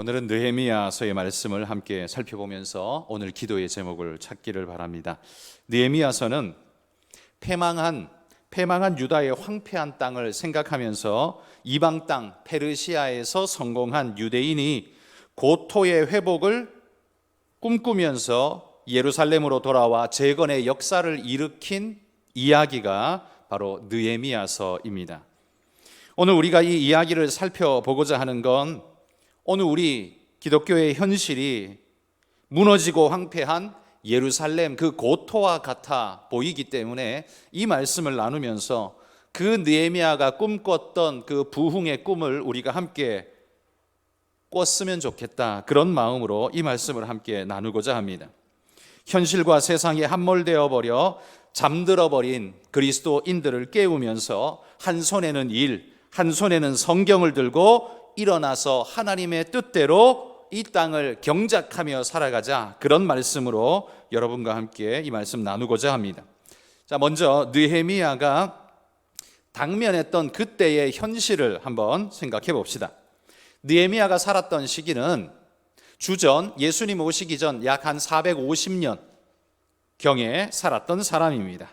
오늘은 느헤미야서의 말씀을 함께 살펴보면서 오늘 기도의 제목을 찾기를 바랍니다. 느헤미야서는 패망한 유다의 황폐한 땅을 생각하면서 이방 땅 페르시아에서 성공한 유대인이 고토의 회복을 꿈꾸면서 예루살렘으로 돌아와 재건의 역사를 일으킨 이야기가 바로 느헤미야서입니다. 오늘 우리가 이 이야기를 살펴보고자 하는 건 오늘 우리 기독교의 현실이 무너지고 황폐한 예루살렘 그 고토와 같아 보이기 때문에 이 말씀을 나누면서 그 느헤미야가 꿈꿨던 그 부흥의 꿈을 우리가 함께 꿨으면 좋겠다, 그런 마음으로 이 말씀을 함께 나누고자 합니다. 현실과 세상에 함몰되어 버려 잠들어 버린 그리스도인들을 깨우면서 한 손에는 일, 한 손에는 성경을 들고 일어나서 하나님의 뜻대로 이 땅을 경작하며 살아가자, 그런 말씀으로 여러분과 함께 이 말씀 나누고자 합니다. 자, 먼저 느헤미야가 당면했던 그때의 현실을 한번 생각해 봅시다. 느헤미야가 살았던 시기는 주전 예수님 오시기 전 약 한 450년 경에 살았던 사람입니다.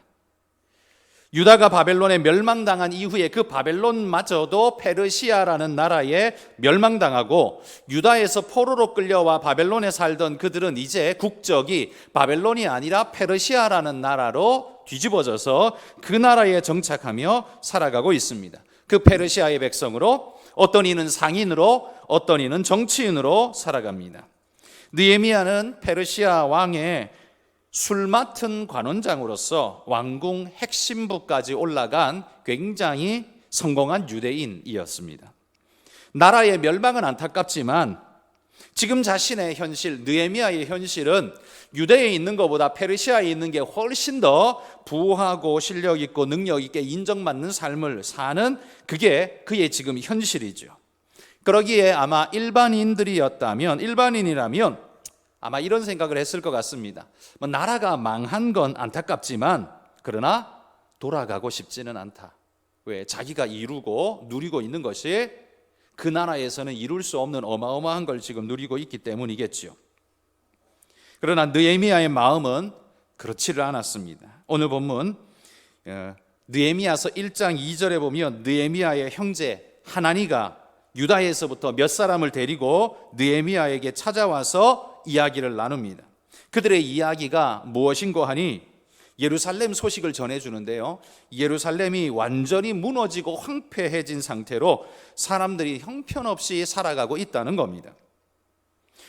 유다가 바벨론에 멸망당한 이후에 그 바벨론마저도 페르시아라는 나라에 멸망당하고 유다에서 포로로 끌려와 바벨론에 살던 그들은 이제 국적이 바벨론이 아니라 페르시아라는 나라로 뒤집어져서 그 나라에 정착하며 살아가고 있습니다. 그 페르시아의 백성으로 어떤 이는 상인으로 어떤 이는 정치인으로 살아갑니다. 느헤미야는 페르시아 왕의 술 맡은 관원장으로서 왕궁 핵심부까지 올라간 굉장히 성공한 유대인이었습니다. 나라의 멸망은 안타깝지만 지금 자신의 현실, 느헤미야의 현실은 유대에 있는 것보다 페르시아에 있는 게 훨씬 더 부하고 실력 있고 능력 있게 인정받는 삶을 사는, 그게 그의 지금 현실이죠. 그러기에 아마 일반인이라면 아마 이런 생각을 했을 것 같습니다. 나라가 망한 건 안타깝지만 그러나 돌아가고 싶지는 않다. 왜? 자기가 이루고 누리고 있는 것이 그 나라에서는 이룰 수 없는 어마어마한 걸 지금 누리고 있기 때문이겠죠. 그러나 느헤미야의 마음은 그렇지를 않았습니다. 오늘 본문 느헤미야서 1장 2절에 보면 느헤미야의 형제 하나니가 유다에서부터 몇 사람을 데리고 느헤미야에게 찾아와서 이야기를 나눕니다. 그들의 이야기가 무엇인고 하니 예루살렘 소식을 전해주는데요, 예루살렘이 완전히 무너지고 황폐해진 상태로 사람들이 형편없이 살아가고 있다는 겁니다.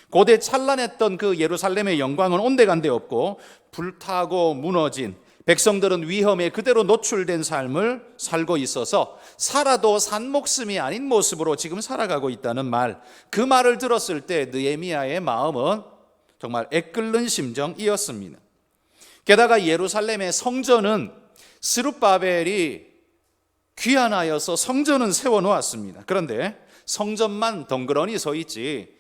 고대 찬란했던 그 예루살렘의 영광은 온데간데 없고 불타고 무너진, 백성들은 위험에 그대로 노출된 삶을 살고 있어서 살아도 산 목숨이 아닌 모습으로 지금 살아가고 있다는 말, 그 말을 들었을 때 느헤미야의 마음은 정말 애끓는 심정이었습니다. 게다가 예루살렘의 성전은 스룹바벨이 귀환하여서 성전은 세워놓았습니다. 그런데 성전만 덩그러니 서 있지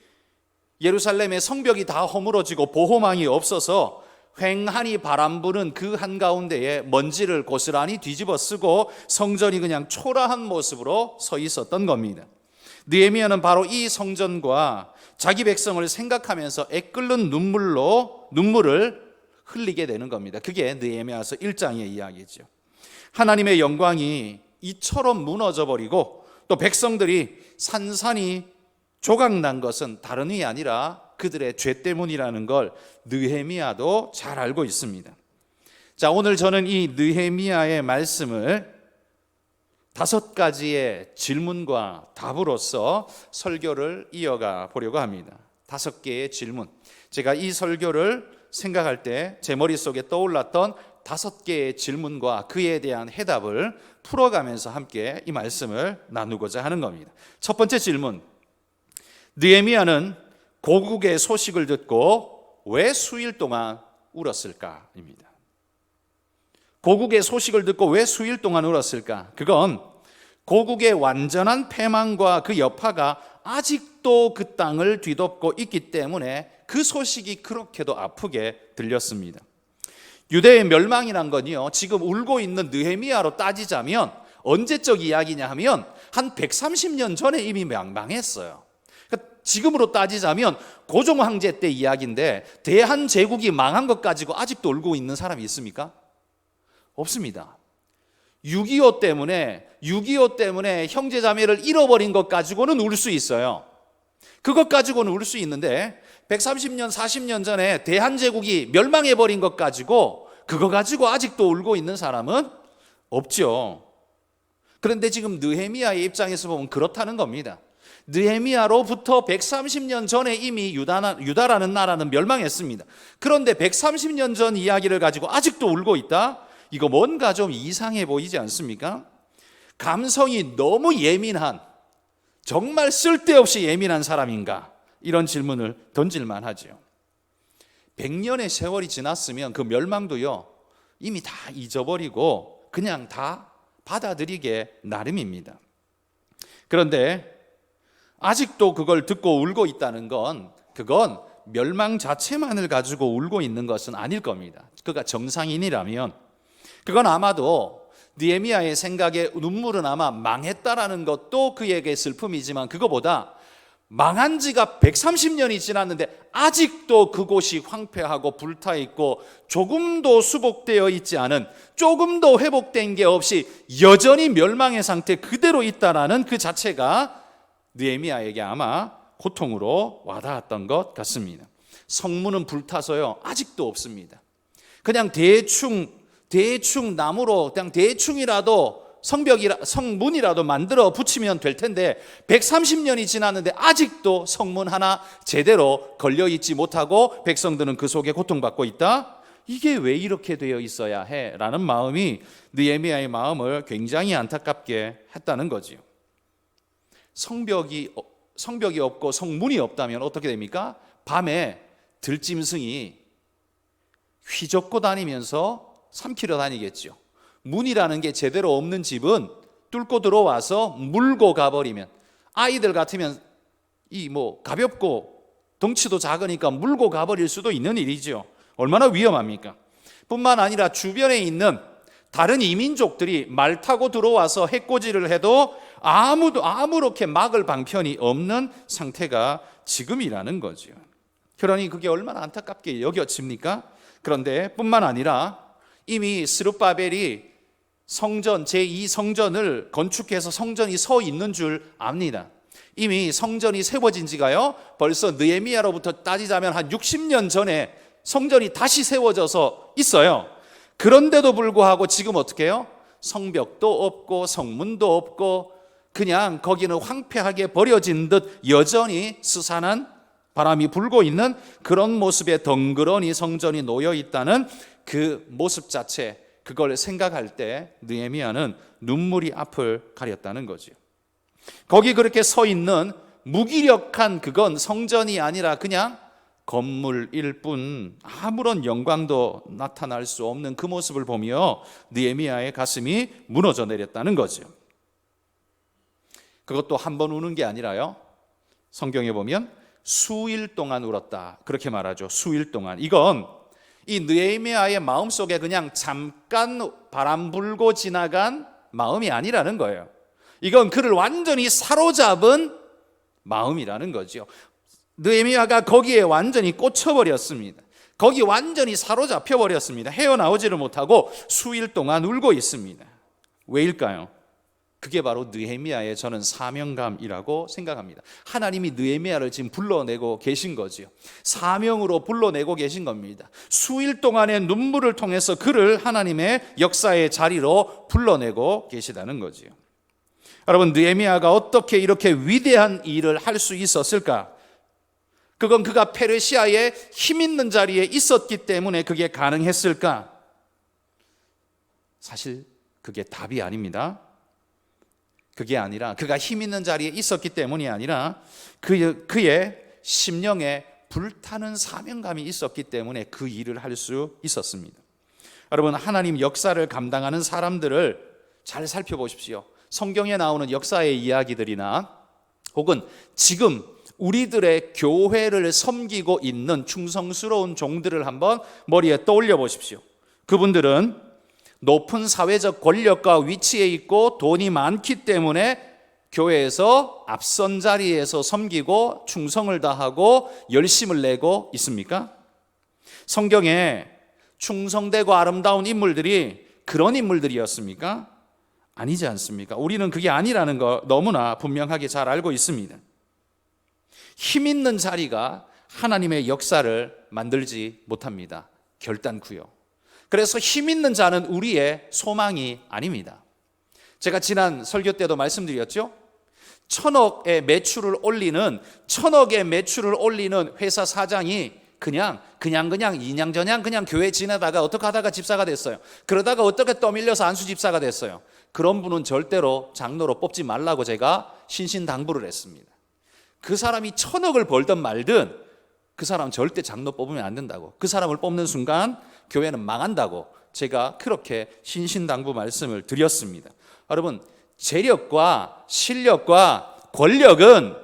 예루살렘의 성벽이 다 허물어지고 보호망이 없어서 휑하니 바람 부는 그 한가운데에 먼지를 고스란히 뒤집어 쓰고 성전이 그냥 초라한 모습으로 서 있었던 겁니다. 느헤미야는 바로 이 성전과 자기 백성을 생각하면서 애끓는 눈물을 흘리게 되는 겁니다. 그게 느헤미야서 1장의 이야기죠. 하나님의 영광이 이처럼 무너져 버리고 또 백성들이 산산이 조각난 것은 다른 이 아니라 그들의 죄 때문이라는 걸 느헤미야도 잘 알고 있습니다. 자, 오늘 저는 이 느헤미야의 말씀을 5가지의 질문과 답으로서 설교를 이어가 보려고 합니다. 5개의 질문. 제가 이 설교를 생각할 때 제 머릿속에 떠올랐던 5개의 질문과 그에 대한 해답을 풀어가면서 함께 이 말씀을 나누고자 하는 겁니다. 첫 번째 질문, 느헤미야는 고국의 소식을 듣고 왜 수일 동안 울었을까입니다. 고국의 소식을 듣고 왜 수일 동안 울었을까? 그건 고국의 완전한 패망과 그 여파가 아직도 그 땅을 뒤덮고 있기 때문에 그 소식이 그렇게도 아프게 들렸습니다. 유대의 멸망이란 건요, 지금 울고 있는 느헤미야로 따지자면 언제적 이야기냐 하면 한 130년 전에 이미 망했어요. 지금으로 따지자면 고종 황제 때 이야기인데 대한제국이 망한 것 가지고 아직도 울고 있는 사람이 있습니까? 없습니다. 6.25 때문에 형제자매를 잃어버린 것 가지고는 울 수 있어요. 그것 가지고는 울 수 있는데 130년, 40년 전에 대한제국이 멸망해버린 것 가지고 그거 가지고 아직도 울고 있는 사람은 없죠. 그런데 지금 느헤미야의 입장에서 보면 그렇다는 겁니다. 느헤미야로부터 130년 전에 이미 유다라는 나라는 멸망했습니다. 그런데 130년 전 이야기를 가지고 아직도 울고 있다? 이거 뭔가 좀 이상해 보이지 않습니까? 감성이 너무 예민한, 정말 쓸데없이 예민한 사람인가? 이런 질문을 던질만 하죠. 100년의 세월이 지났으면 그 멸망도요 이미 다 잊어버리고 그냥 다 받아들이게 나름입니다. 그런데 아직도 그걸 듣고 울고 있다는 건 그건 멸망 자체만을 가지고 울고 있는 것은 아닐 겁니다. 그가 정상인이라면 그건 아마도 느헤미야의 생각에 눈물은 아마 망했다라는 것도 그에게 슬픔이지만 그거보다 망한 지가 130년이 지났는데 아직도 그곳이 황폐하고 불타있고 조금도 수복되어 있지 않은, 조금도 회복된 게 없이 여전히 멸망의 상태 그대로 있다라는 그 자체가 느헤미야에게 아마 고통으로 와닿았던 것 같습니다. 성문은 불타서요 아직도 없습니다. 그냥 대충 나무로 그냥 대충이라도 성문이라도 만들어 붙이면 될 텐데 130년이 지났는데 아직도 성문 하나 제대로 걸려있지 못하고 백성들은 그 속에 고통받고 있다? 이게 왜 이렇게 되어 있어야 해? 라는 마음이 느헤미야의 마음을 굉장히 안타깝게 했다는 거지요. 성벽이 없고 성문이 없다면 어떻게 됩니까? 밤에 들짐승이 휘젓고 다니면서 삼키러 다니겠죠. 문이라는 게 제대로 없는 집은 뚫고 들어와서 물고 가버리면, 아이들 같으면 가볍고 덩치도 작으니까 물고 가버릴 수도 있는 일이죠. 얼마나 위험합니까? 뿐만 아니라 주변에 있는 다른 이민족들이 말 타고 들어와서 해코지를 해도 아무렇게 막을 방편이 없는 상태가 지금이라는 거죠. 그러니 그게 얼마나 안타깝게 여겨집니까? 그런데 뿐만 아니라 이미 스룹바벨이 성전 제2성전을 건축해서 성전이 서 있는 줄 압니다. 이미 성전이 세워진 지가요 벌써 느헤미야로부터 따지자면 한 60년 전에 성전이 다시 세워져서 있어요. 그런데도 불구하고 지금 어떻게 해요? 성벽도 없고 성문도 없고 그냥 거기는 황폐하게 버려진 듯 여전히 스산한 바람이 불고 있는 그런 모습에 덩그러니 성전이 놓여 있다는 그 모습 자체, 그걸 생각할 때 느헤미야는 눈물이 앞을 가렸다는 거죠. 거기 그렇게 서 있는 무기력한 그건 성전이 아니라 그냥 건물일 뿐 아무런 영광도 나타날 수 없는 그 모습을 보며 느헤미야의 가슴이 무너져 내렸다는 거죠. 그것도 한 번 우는 게 아니라요, 성경에 보면 수일 동안 울었다 그렇게 말하죠. 수일 동안. 이건 이 느헤미야의 마음속에 그냥 잠깐 바람 불고 지나간 마음이 아니라는 거예요. 이건 그를 완전히 사로잡은 마음이라는 거죠. 느헤미야가 거기에 완전히 꽂혀버렸습니다. 거기 완전히 사로잡혀 버렸습니다. 헤어나오지를 못하고 수일 동안 울고 있습니다. 왜일까요? 그게 바로 느헤미야의 저는 사명감이라고 생각합니다. 하나님이 느헤미야를 지금 불러내고 계신 거지요. 사명으로 불러내고 계신 겁니다. 수일 동안의 눈물을 통해서 그를 하나님의 역사의 자리로 불러내고 계시다는 거지요. 여러분, 느헤미야가 어떻게 이렇게 위대한 일을 할 수 있었을까? 그건 그가 페르시아의 힘 있는 자리에 있었기 때문에 그게 가능했을까? 사실 그게 답이 아닙니다. 그게 아니라 그가 힘 있는 자리에 있었기 때문이 아니라 그의 심령에 불타는 사명감이 있었기 때문에 그 일을 할 수 있었습니다. 여러분, 하나님 역사를 감당하는 사람들을 잘 살펴보십시오. 성경에 나오는 역사의 이야기들이나 혹은 지금 우리들의 교회를 섬기고 있는 충성스러운 종들을 한번 머리에 떠올려 보십시오. 그분들은 높은 사회적 권력과 위치에 있고 돈이 많기 때문에 교회에서 앞선 자리에서 섬기고 충성을 다하고 열심을 내고 있습니까? 성경에 충성되고 아름다운 인물들이 그런 인물들이었습니까? 아니지 않습니까? 우리는 그게 아니라는 거 너무나 분명하게 잘 알고 있습니다. 힘 있는 자리가 하나님의 역사를 만들지 못합니다. 결단코요. 그래서 힘 있는 자는 우리의 소망이 아닙니다. 제가 지난 설교 때도 말씀드렸죠. 천억의 매출을 올리는 회사 사장이 그냥 이냥저냥 그냥 교회 지내다가 어떻게 하다가 집사가 됐어요. 그러다가 어떻게 떠밀려서 안수 집사가 됐어요. 그런 분은 절대로 장로로 뽑지 말라고 제가 신신당부를 했습니다. 그 사람이 천억을 벌든 말든 그 사람 절대 장로 뽑으면 안 된다고, 그 사람을 뽑는 순간 교회는 망한다고 제가 그렇게 신신당부 말씀을 드렸습니다. 여러분, 재력과 실력과 권력은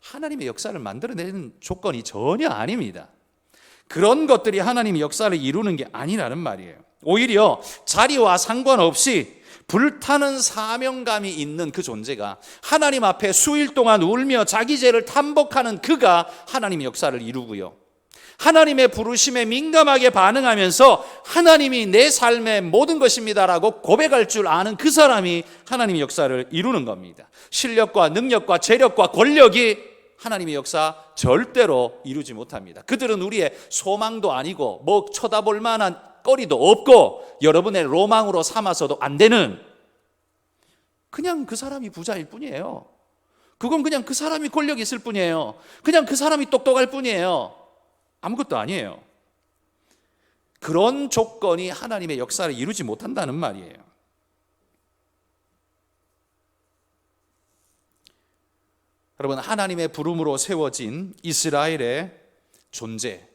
하나님의 역사를 만들어내는 조건이 전혀 아닙니다. 그런 것들이 하나님의 역사를 이루는 게 아니라는 말이에요. 오히려 자리와 상관없이 불타는 사명감이 있는 그 존재가, 하나님 앞에 수일 동안 울며 자기 죄를 탐복하는 그가 하나님의 역사를 이루고요, 하나님의 부르심에 민감하게 반응하면서 하나님이 내 삶의 모든 것입니다라고 고백할 줄 아는 그 사람이 하나님의 역사를 이루는 겁니다. 실력과 능력과 재력과 권력이 하나님의 역사 절대로 이루지 못합니다. 그들은 우리의 소망도 아니고 뭐 쳐다볼 만한 거리도 없고 여러분의 로망으로 삼아서도 안 되는, 그냥 그 사람이 부자일 뿐이에요. 그건 그냥 그 사람이 권력이 있을 뿐이에요. 그냥 그 사람이 똑똑할 뿐이에요. 아무것도 아니에요. 그런 조건이 하나님의 역사를 이루지 못한다는 말이에요. 여러분, 하나님의 부름으로 세워진 이스라엘의 존재,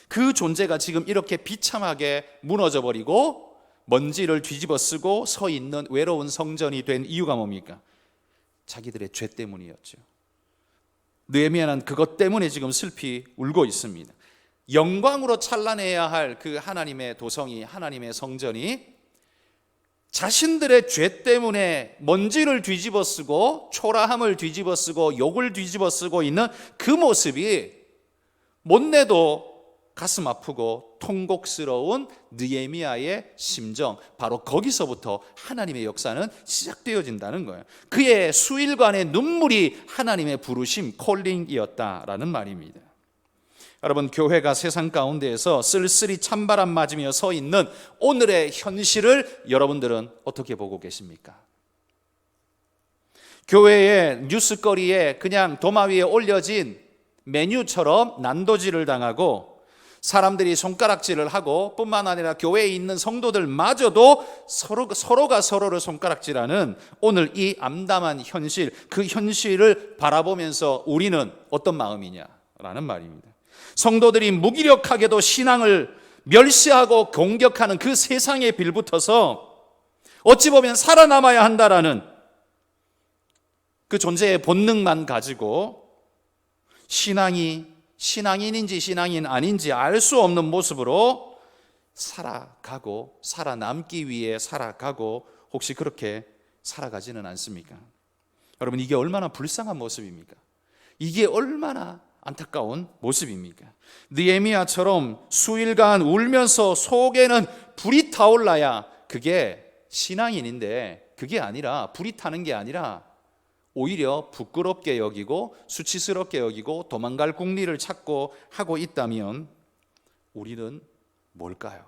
그 존재가 지금 이렇게 비참하게 무너져 버리고 먼지를 뒤집어 쓰고 서 있는 외로운 성전이 된 이유가 뭡니까? 자기들의 죄 때문이었죠. 느헤미야는 그것 때문에 지금 슬피 울고 있습니다. 영광으로 찬란해야 할 그 하나님의 도성이, 하나님의 성전이 자신들의 죄 때문에 먼지를 뒤집어 쓰고 초라함을 뒤집어 쓰고 욕을 뒤집어 쓰고 있는 그 모습이 못내도 가슴 아프고 통곡스러운 느헤미야의 심정, 바로 거기서부터 하나님의 역사는 시작되어진다는 거예요. 그의 수일간의 눈물이 하나님의 부르심, 콜링이었다라는 말입니다. 여러분, 교회가 세상 가운데에서 쓸쓸히 찬바람 맞으며 서 있는 오늘의 현실을 여러분들은 어떻게 보고 계십니까? 교회의 뉴스거리에 그냥 도마 위에 올려진 메뉴처럼 난도질을 당하고 사람들이 손가락질을 하고, 뿐만 아니라 교회에 있는 성도들마저도 서로가 서로를 손가락질하는 오늘 이 암담한 현실, 그 현실을 바라보면서 우리는 어떤 마음이냐라는 말입니다. 성도들이 무기력하게도 신앙을 멸시하고 공격하는 그 세상에 빌붙어서 어찌 보면 살아남아야 한다라는 그 존재의 본능만 가지고 신앙인인지 신앙인 아닌지 알 수 없는 모습으로 살아가고, 살아남기 위해 살아가고, 혹시 그렇게 살아가지는 않습니까? 여러분, 이게 얼마나 불쌍한 모습입니까? 이게 얼마나 안타까운 모습입니까? 느헤미야처럼 수일간 울면서 속에는 불이 타올라야 그게 신앙인인데, 그게 아니라, 불이 타는 게 아니라 오히려 부끄럽게 여기고 수치스럽게 여기고 도망갈 궁리를 찾고 하고 있다면 우리는 뭘까요?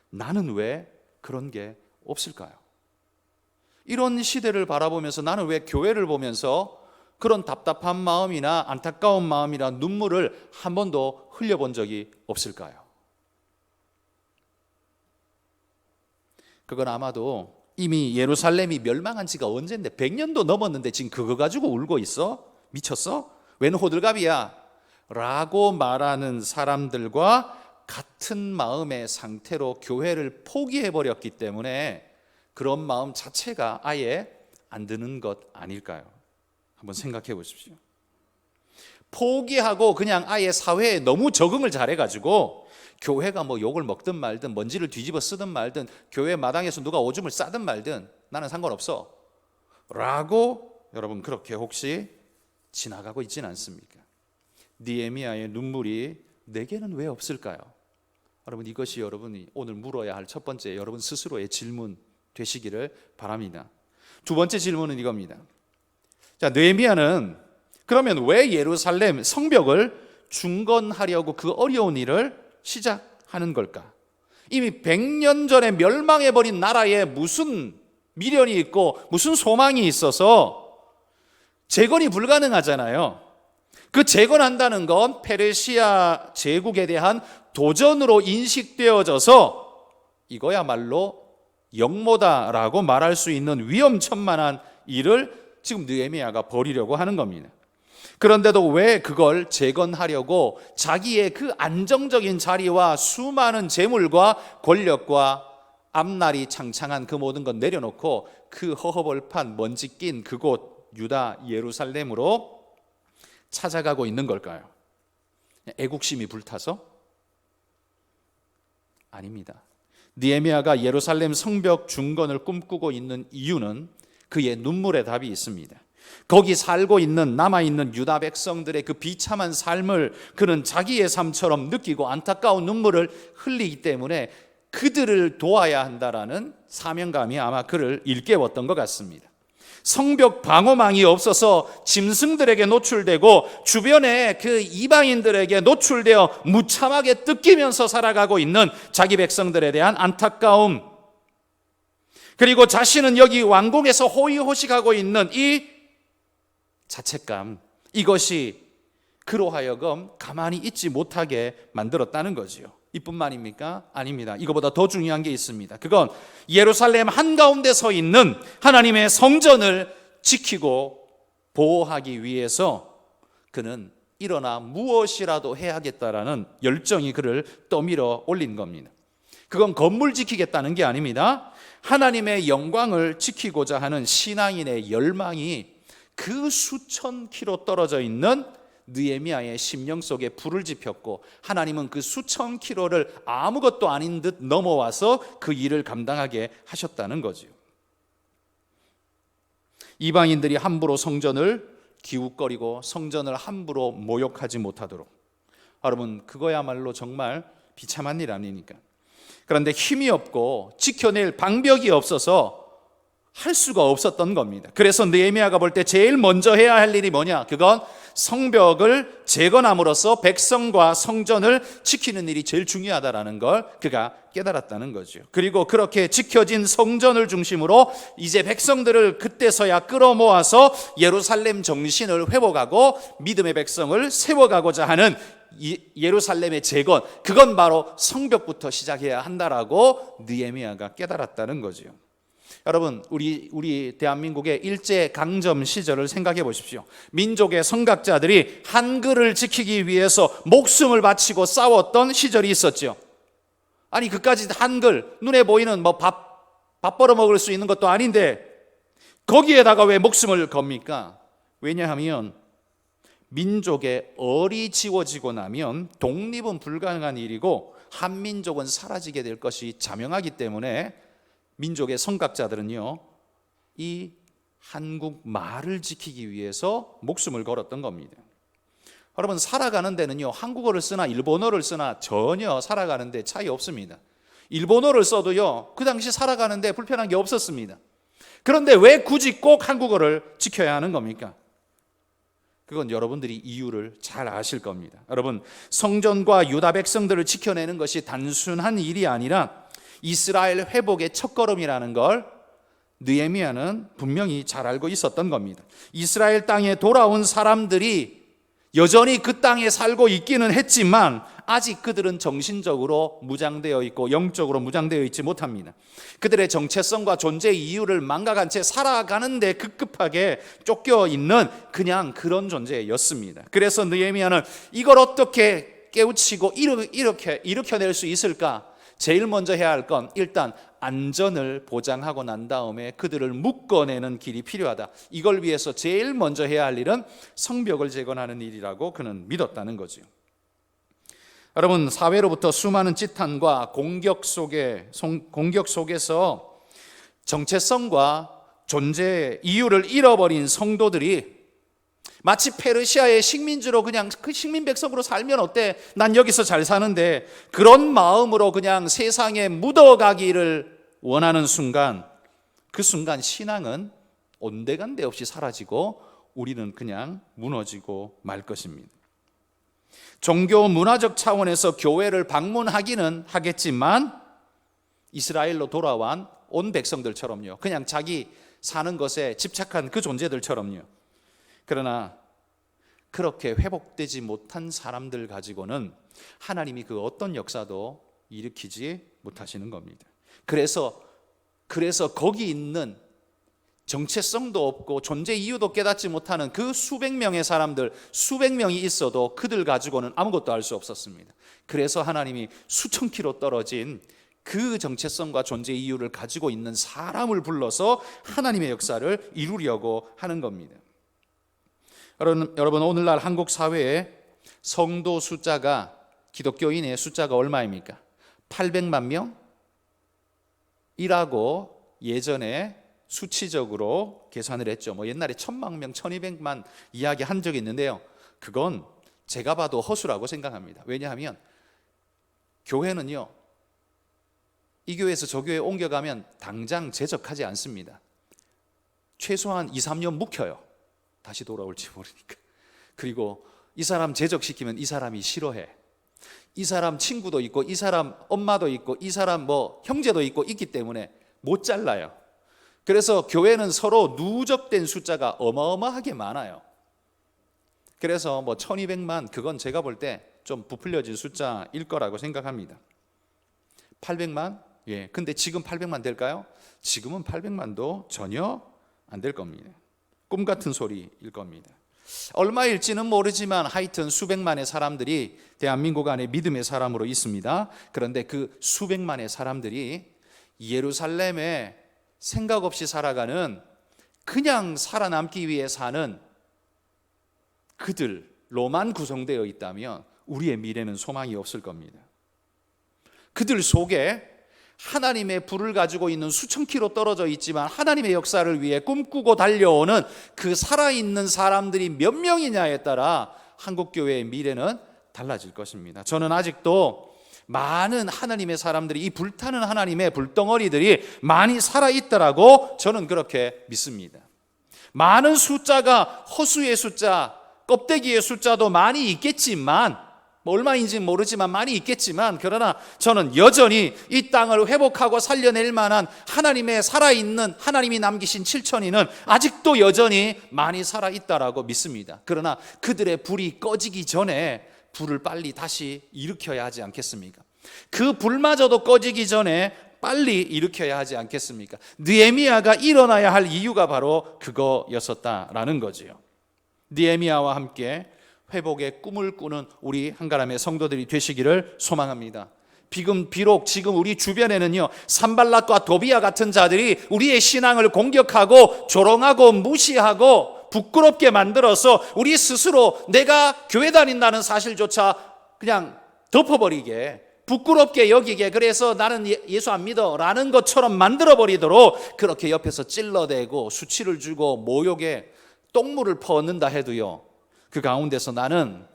나는 왜 그런 게 없을까요? 이런 시대를 바라보면서 나는 왜 교회를 보면서 그런 답답한 마음이나 안타까운 마음이나 눈물을 한 번도 흘려본 적이 없을까요? 그건 아마도 이미 예루살렘이 멸망한 지가 언젠데 100년도 넘었는데 지금 그거 가지고 울고 있어? 미쳤어? 웬 호들갑이야? 라고 말하는 사람들과 같은 마음의 상태로 교회를 포기해버렸기 때문에 그런 마음 자체가 아예 안 드는 것 아닐까요? 한번 생각해 보십시오. 포기하고 그냥 아예 사회에 너무 적응을 잘해가지고 교회가 뭐 욕을 먹든 말든 먼지를 뒤집어 쓰든 말든 교회 마당에서 누가 오줌을 싸든 말든 나는 상관없어 라고 여러분 그렇게 혹시 지나가고 있지는 않습니까? 느헤미야의 눈물이 내게는 왜 없을까요? 여러분 이것이 여러분이 오늘 물어야 할 첫 번째 여러분 스스로의 질문 되시기를 바랍니다. 두 번째 질문은 이겁니다. 자, 느헤미야는 그러면 왜 예루살렘 성벽을 중건하려고 그 어려운 일을 시작하는 걸까? 이미 100년 전에 멸망해버린 나라에 무슨 미련이 있고 무슨 소망이 있어서 재건이 불가능하잖아요. 그 재건한다는 건 페르시아 제국에 대한 도전으로 인식되어져서 이거야말로 영모다라고 말할 수 있는 위험천만한 일을 지금 느헤미야가 벌이려고 하는 겁니다. 그런데도 왜 그걸 재건하려고 자기의 그 안정적인 자리와 수많은 재물과 권력과 앞날이 창창한 그 모든 것 내려놓고 그 허허벌판 먼지 낀 그곳 유다 예루살렘으로 찾아가고 있는 걸까요? 애국심이 불타서? 아닙니다. 느헤미야가 예루살렘 성벽 중건을 꿈꾸고 있는 이유는 그의 눈물의 답이 있습니다. 거기 살고 있는 남아있는 유다 백성들의 그 비참한 삶을 그는 자기의 삶처럼 느끼고 안타까운 눈물을 흘리기 때문에 그들을 도와야 한다라는 사명감이 아마 그를 일깨웠던 것 같습니다. 성벽 방어망이 없어서 짐승들에게 노출되고 주변에 그 이방인들에게 노출되어 무참하게 뜯기면서 살아가고 있는 자기 백성들에 대한 안타까움, 그리고 자신은 여기 왕궁에서 호의호식하고 있는 이 자책감, 이것이 그로 하여금 가만히 있지 못하게 만들었다는 거지요. 이뿐만입니까? 아닙니다. 이거보다 더 중요한 게 있습니다. 그건 예루살렘 한가운데 서 있는 하나님의 성전을 지키고 보호하기 위해서 그는 일어나 무엇이라도 해야겠다라는 열정이 그를 떠밀어 올린 겁니다. 그건 건물 지키겠다는 게 아닙니다. 하나님의 영광을 지키고자 하는 신앙인의 열망이 그 수천 킬로 떨어져 있는 느헤미야의 심령 속에 불을 지폈고 하나님은 그 수천 킬로를 아무것도 아닌 듯 넘어와서 그 일을 감당하게 하셨다는 거죠. 이방인들이 함부로 성전을 기웃거리고 성전을 함부로 모욕하지 못하도록, 여러분 그거야말로 정말 비참한 일 아닙니까? 그런데 힘이 없고 지켜낼 방벽이 없어서 할 수가 없었던 겁니다. 그래서 느헤미야가 볼 때 제일 먼저 해야 할 일이 뭐냐? 그건 성벽을 재건함으로써 백성과 성전을 지키는 일이 제일 중요하다라는 걸 그가 깨달았다는 거죠. 그리고 그렇게 지켜진 성전을 중심으로 이제 백성들을 그때서야 끌어모아서 예루살렘 정신을 회복하고 믿음의 백성을 세워가고자 하는 예루살렘의 재건, 그건 바로 성벽부터 시작해야 한다라고 느헤미야가 깨달았다는 거죠. 여러분 우리 대한민국의 일제강점 시절을 생각해 보십시오. 민족의 선각자들이 한글을 지키기 위해서 목숨을 바치고 싸웠던 시절이 있었죠. 아니 그까지 한글, 눈에 보이는 밥 벌어 먹을 수 있는 것도 아닌데 거기에다가 왜 목숨을 겁니까? 왜냐하면 민족의 얼이 지워지고 나면 독립은 불가능한 일이고 한민족은 사라지게 될 것이 자명하기 때문에 민족의 선각자들은요, 이 한국 말을 지키기 위해서 목숨을 걸었던 겁니다. 여러분 살아가는 데는요, 한국어를 쓰나 일본어를 쓰나 전혀 살아가는 데 차이 없습니다. 일본어를 써도요, 그 당시 살아가는 데 불편한 게 없었습니다. 그런데 왜 굳이 꼭 한국어를 지켜야 하는 겁니까? 그건 여러분들이 이유를 잘 아실 겁니다. 여러분 성전과 유다 백성들을 지켜내는 것이 단순한 일이 아니라 이스라엘 회복의 첫걸음이라는 걸 느헤미야는 분명히 잘 알고 있었던 겁니다. 이스라엘 땅에 돌아온 사람들이 여전히 그 땅에 살고 있기는 했지만 아직 그들은 정신적으로 무장되어 있고 영적으로 무장되어 있지 못합니다. 그들의 정체성과 존재 이유를 망각한 채 살아가는데 급급하게 쫓겨 있는 그냥 그런 존재였습니다. 그래서 느헤미야는 이걸 어떻게 깨우치고 일으켜낼 수 있을까? 제일 먼저 해야 할 건 일단 안전을 보장하고 난 다음에 그들을 묶어내는 길이 필요하다. 이걸 위해서 제일 먼저 해야 할 일은 성벽을 재건하는 일이라고 그는 믿었다는 거죠. 여러분 사회로부터 수많은 지탄과 공격 속에서 정체성과 존재의 이유를 잃어버린 성도들이 마치 페르시아의 식민지로 그냥 그 식민 백성으로 살면 어때? 난 여기서 잘 사는데, 그런 마음으로 그냥 세상에 묻어가기를 원하는 순간, 그 순간 신앙은 온데간데 없이 사라지고 우리는 그냥 무너지고 말 것입니다. 종교 문화적 차원에서 교회를 방문하기는 하겠지만 이스라엘로 돌아온 온 백성들처럼요, 그냥 자기 사는 것에 집착한 그 존재들처럼요. 그러나 그렇게 회복되지 못한 사람들 가지고는 하나님이 그 어떤 역사도 일으키지 못하시는 겁니다. 그래서 거기 있는 정체성도 없고 존재 이유도 깨닫지 못하는 그 수백 명의 사람들, 수백 명이 있어도 그들 가지고는 아무것도 할 수 없었습니다. 그래서 하나님이 수천 킬로 떨어진 그 정체성과 존재 이유를 가지고 있는 사람을 불러서 하나님의 역사를 이루려고 하는 겁니다. 여러분, 오늘날 한국 사회에 성도 숫자가, 기독교인의 숫자가 얼마입니까? 800만 명이라고 예전에 수치적으로 계산을 했죠. 옛날에 1000만 명, 1200만 이야기 한 적이 있는데요, 그건 제가 봐도 허수라고 생각합니다. 왜냐하면 교회는요, 이 교회에서 저 교회에 옮겨가면 당장 제적하지 않습니다. 최소한 2, 3년 묵혀요. 다시 돌아올지 모르니까. 그리고 이 사람 제적시키면 이 사람이 싫어해. 이 사람 친구도 있고, 이 사람 엄마도 있고, 이 사람 형제도 있고 있기 때문에 못 잘라요. 그래서 교회는 서로 누적된 숫자가 어마어마하게 많아요. 그래서 1200만, 그건 제가 볼 때 좀 부풀려진 숫자일 거라고 생각합니다. 800만? 예. 근데 지금 800만 될까요? 지금은 800만도 전혀 안 될 겁니다. 꿈 같은 소리일 겁니다. 얼마일지는 모르지만 하여튼 수백만의 사람들이 대한민국 안에 믿음의 사람으로 있습니다. 그런데 그 수백만의 사람들이 예루살렘에 생각 없이 살아가는, 그냥 살아남기 위해 사는 그들로만 구성되어 있다면 우리의 미래는 소망이 없을 겁니다. 그들 속에 하나님의 불을 가지고 있는 수천 킬로 떨어져 있지만 하나님의 역사를 위해 꿈꾸고 달려오는 그 살아있는 사람들이 몇 명이냐에 따라 한국교회의 미래는 달라질 것입니다. 저는 아직도 많은 하나님의 사람들이, 이 불타는 하나님의 불덩어리들이 많이 살아있더라고 저는 그렇게 믿습니다. 많은 숫자가 허수의 숫자, 껍데기의 숫자도 많이 있겠지만, 얼마인지 모르지만 많이 있겠지만, 그러나 저는 여전히 이 땅을 회복하고 살려낼 만한 하나님의 살아있는, 하나님이 남기신 7천인은 아직도 여전히 많이 살아있다라고 믿습니다. 그러나 그들의 불이 꺼지기 전에 불을 빨리 다시 일으켜야 하지 않겠습니까? 그 불마저도 꺼지기 전에 빨리 일으켜야 하지 않겠습니까? 느헤미야가 일어나야 할 이유가 바로 그거였었다라는 거지요. 느헤미야와 함께 회복의 꿈을 꾸는 우리 한가람의 성도들이 되시기를 소망합니다. 비록 지금 우리 주변에는요, 산발락과 도비야 같은 자들이 우리의 신앙을 공격하고 조롱하고 무시하고 부끄럽게 만들어서 우리 스스로 내가 교회 다닌다는 사실조차 그냥 덮어버리게, 부끄럽게 여기게, 그래서 나는 예수 안 믿어 라는 것처럼 만들어버리도록 그렇게 옆에서 찔러대고 수치를 주고 모욕에 똥물을 퍼넣는다 해도요, 그 가운데서 나는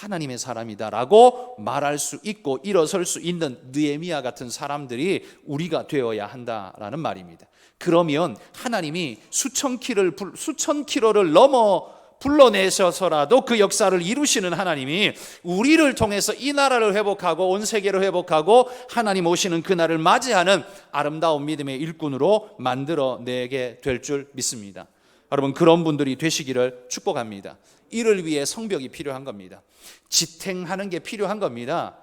하나님의 사람이다 라고 말할 수 있고 일어설 수 있는 느헤미야 같은 사람들이 우리가 되어야 한다라는 말입니다. 그러면 하나님이 수천 킬로를 넘어 불러내셔서라도 그 역사를 이루시는 하나님이 우리를 통해서 이 나라를 회복하고 온 세계를 회복하고 하나님 오시는 그날을 맞이하는 아름다운 믿음의 일꾼으로 만들어내게 될 줄 믿습니다. 여러분, 그런 분들이 되시기를 축복합니다. 이를 위해 성벽이 필요한 겁니다. 지탱하는 게 필요한 겁니다.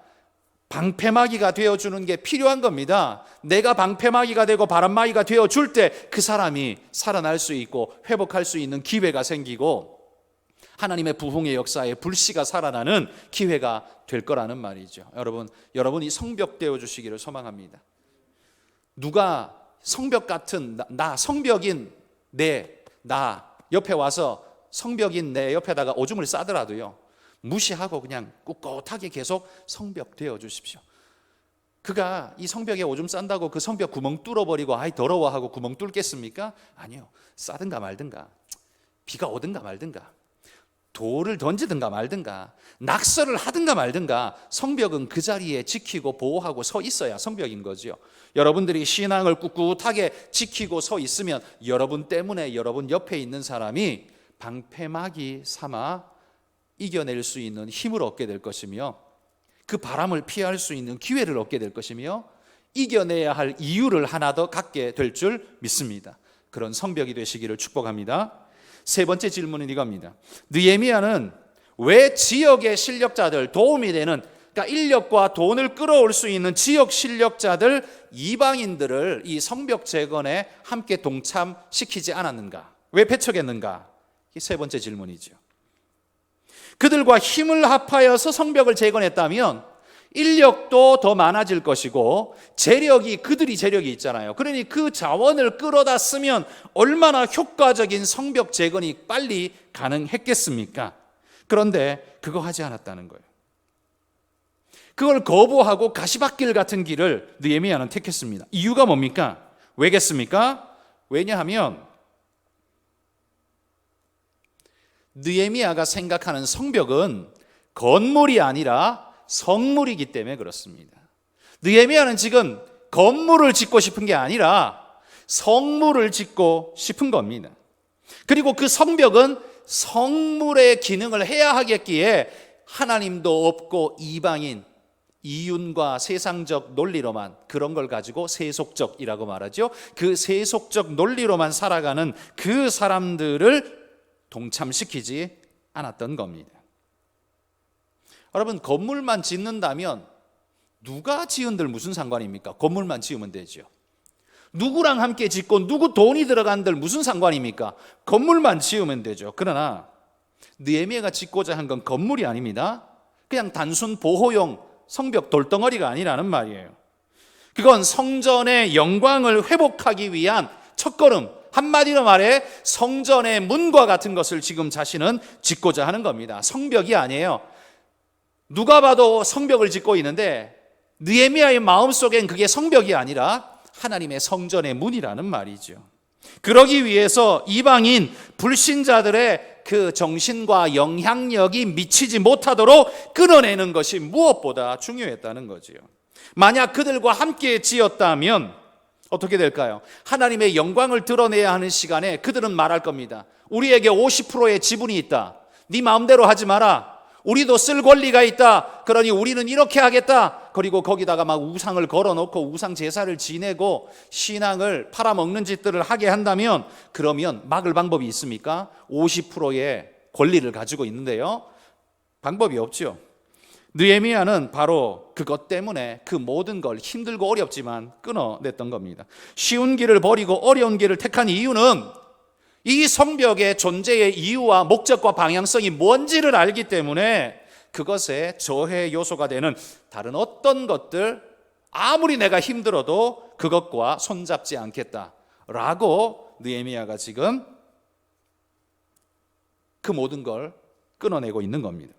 방패막이가 되어주는 게 필요한 겁니다. 내가 방패막이가 되고 바람막이가 되어줄 때 그 사람이 살아날 수 있고 회복할 수 있는 기회가 생기고 하나님의 부흥의 역사에 불씨가 살아나는 기회가 될 거라는 말이죠. 여러분이 성벽 되어주시기를 소망합니다. 누가 성벽 같은 성벽인 나 옆에 와서 성벽인 내 옆에다가 오줌을 싸더라도요, 무시하고 그냥 꿋꿋하게 계속 성벽 되어 주십시오. 그가 이 성벽에 오줌 싼다고 그 성벽 구멍 뚫어버리고 아이 더러워하고 구멍 뚫겠습니까? 아니요. 싸든가 말든가, 비가 오든가 말든가, 돌을 던지든가 말든가, 낙서를 하든가 말든가, 성벽은 그 자리에 지키고 보호하고 서 있어야 성벽인 거죠. 여러분들이 신앙을 꿋꿋하게 지키고 서 있으면 여러분 때문에 여러분 옆에 있는 사람이 방패막이 삼아 이겨낼 수 있는 힘을 얻게 될 것이며, 그 바람을 피할 수 있는 기회를 얻게 될 것이며, 이겨내야 할 이유를 하나 더 갖게 될 줄 믿습니다. 그런 성벽이 되시기를 축복합니다. 세 번째 질문은 이겁니다. 느헤미야는 왜 지역의 실력자들, 도움이 되는, 그러니까 인력과 돈을 끌어올 수 있는 지역 실력자들, 이방인들을 이 성벽 재건에 함께 동참시키지 않았는가? 왜 배척했는가? 이 세 번째 질문이죠. 그들과 힘을 합하여서 성벽을 재건했다면 인력도 더 많아질 것이고, 그들이 재력이 있잖아요. 그러니 그 자원을 끌어다 쓰면 얼마나 효과적인 성벽 재건이 빨리 가능했겠습니까? 그런데 그거 하지 않았다는 거예요. 그걸 거부하고 가시밭길 같은 길을 느헤미야는 택했습니다. 이유가 뭡니까? 왜겠습니까? 왜냐하면 느헤미야가 생각하는 성벽은 건물이 아니라 성물이기 때문에 그렇습니다. 느헤미야는 지금 건물을 짓고 싶은 게 아니라 성물을 짓고 싶은 겁니다. 그리고 그 성벽은 성물의 기능을 해야 하겠기에 하나님도 없고 이방인, 이윤과 세상적 논리로만, 그런 걸 가지고 세속적이라고 말하죠. 그 세속적 논리로만 살아가는 그 사람들을 동참시키지 않았던 겁니다. 여러분, 건물만 짓는다면 누가 지은들 무슨 상관입니까? 건물만 지으면 되죠. 누구랑 함께 짓고 누구 돈이 들어간들 무슨 상관입니까? 건물만 지으면 되죠. 그러나 느헤미야가 짓고자 한 건 건물이 아닙니다. 그냥 단순 보호용 성벽 돌덩어리가 아니라는 말이에요. 그건 성전의 영광을 회복하기 위한 첫걸음, 한마디로 말해 성전의 문과 같은 것을 지금 자신은 짓고자 하는 겁니다. 성벽이 아니에요. 누가 봐도 성벽을 짓고 있는데 느헤미야의 마음속엔 그게 성벽이 아니라 하나님의 성전의 문이라는 말이죠. 그러기 위해서 이방인 불신자들의 그 정신과 영향력이 미치지 못하도록 끊어내는 것이 무엇보다 중요했다는 거지요. 만약 그들과 함께 지었다면 어떻게 될까요? 하나님의 영광을 드러내야 하는 시간에 그들은 말할 겁니다. 우리에게 50%의 지분이 있다. 네 마음대로 하지 마라. 우리도 쓸 권리가 있다. 그러니 우리는 이렇게 하겠다. 그리고 거기다가 막 우상을 걸어놓고 우상 제사를 지내고 신앙을 팔아먹는 짓들을 하게 한다면, 그러면 막을 방법이 있습니까? 50%의 권리를 가지고 있는데요, 방법이 없죠. 느헤미야는 바로 그것 때문에 그 모든 걸 힘들고 어렵지만 끊어냈던 겁니다. 쉬운 길을 버리고 어려운 길을 택한 이유는 이 성벽의 존재의 이유와 목적과 방향성이 뭔지를 알기 때문에 그것에 저해 요소가 되는 다른 어떤 것들, 아무리 내가 힘들어도 그것과 손잡지 않겠다라고 느헤미야가 지금 그 모든 걸 끊어내고 있는 겁니다.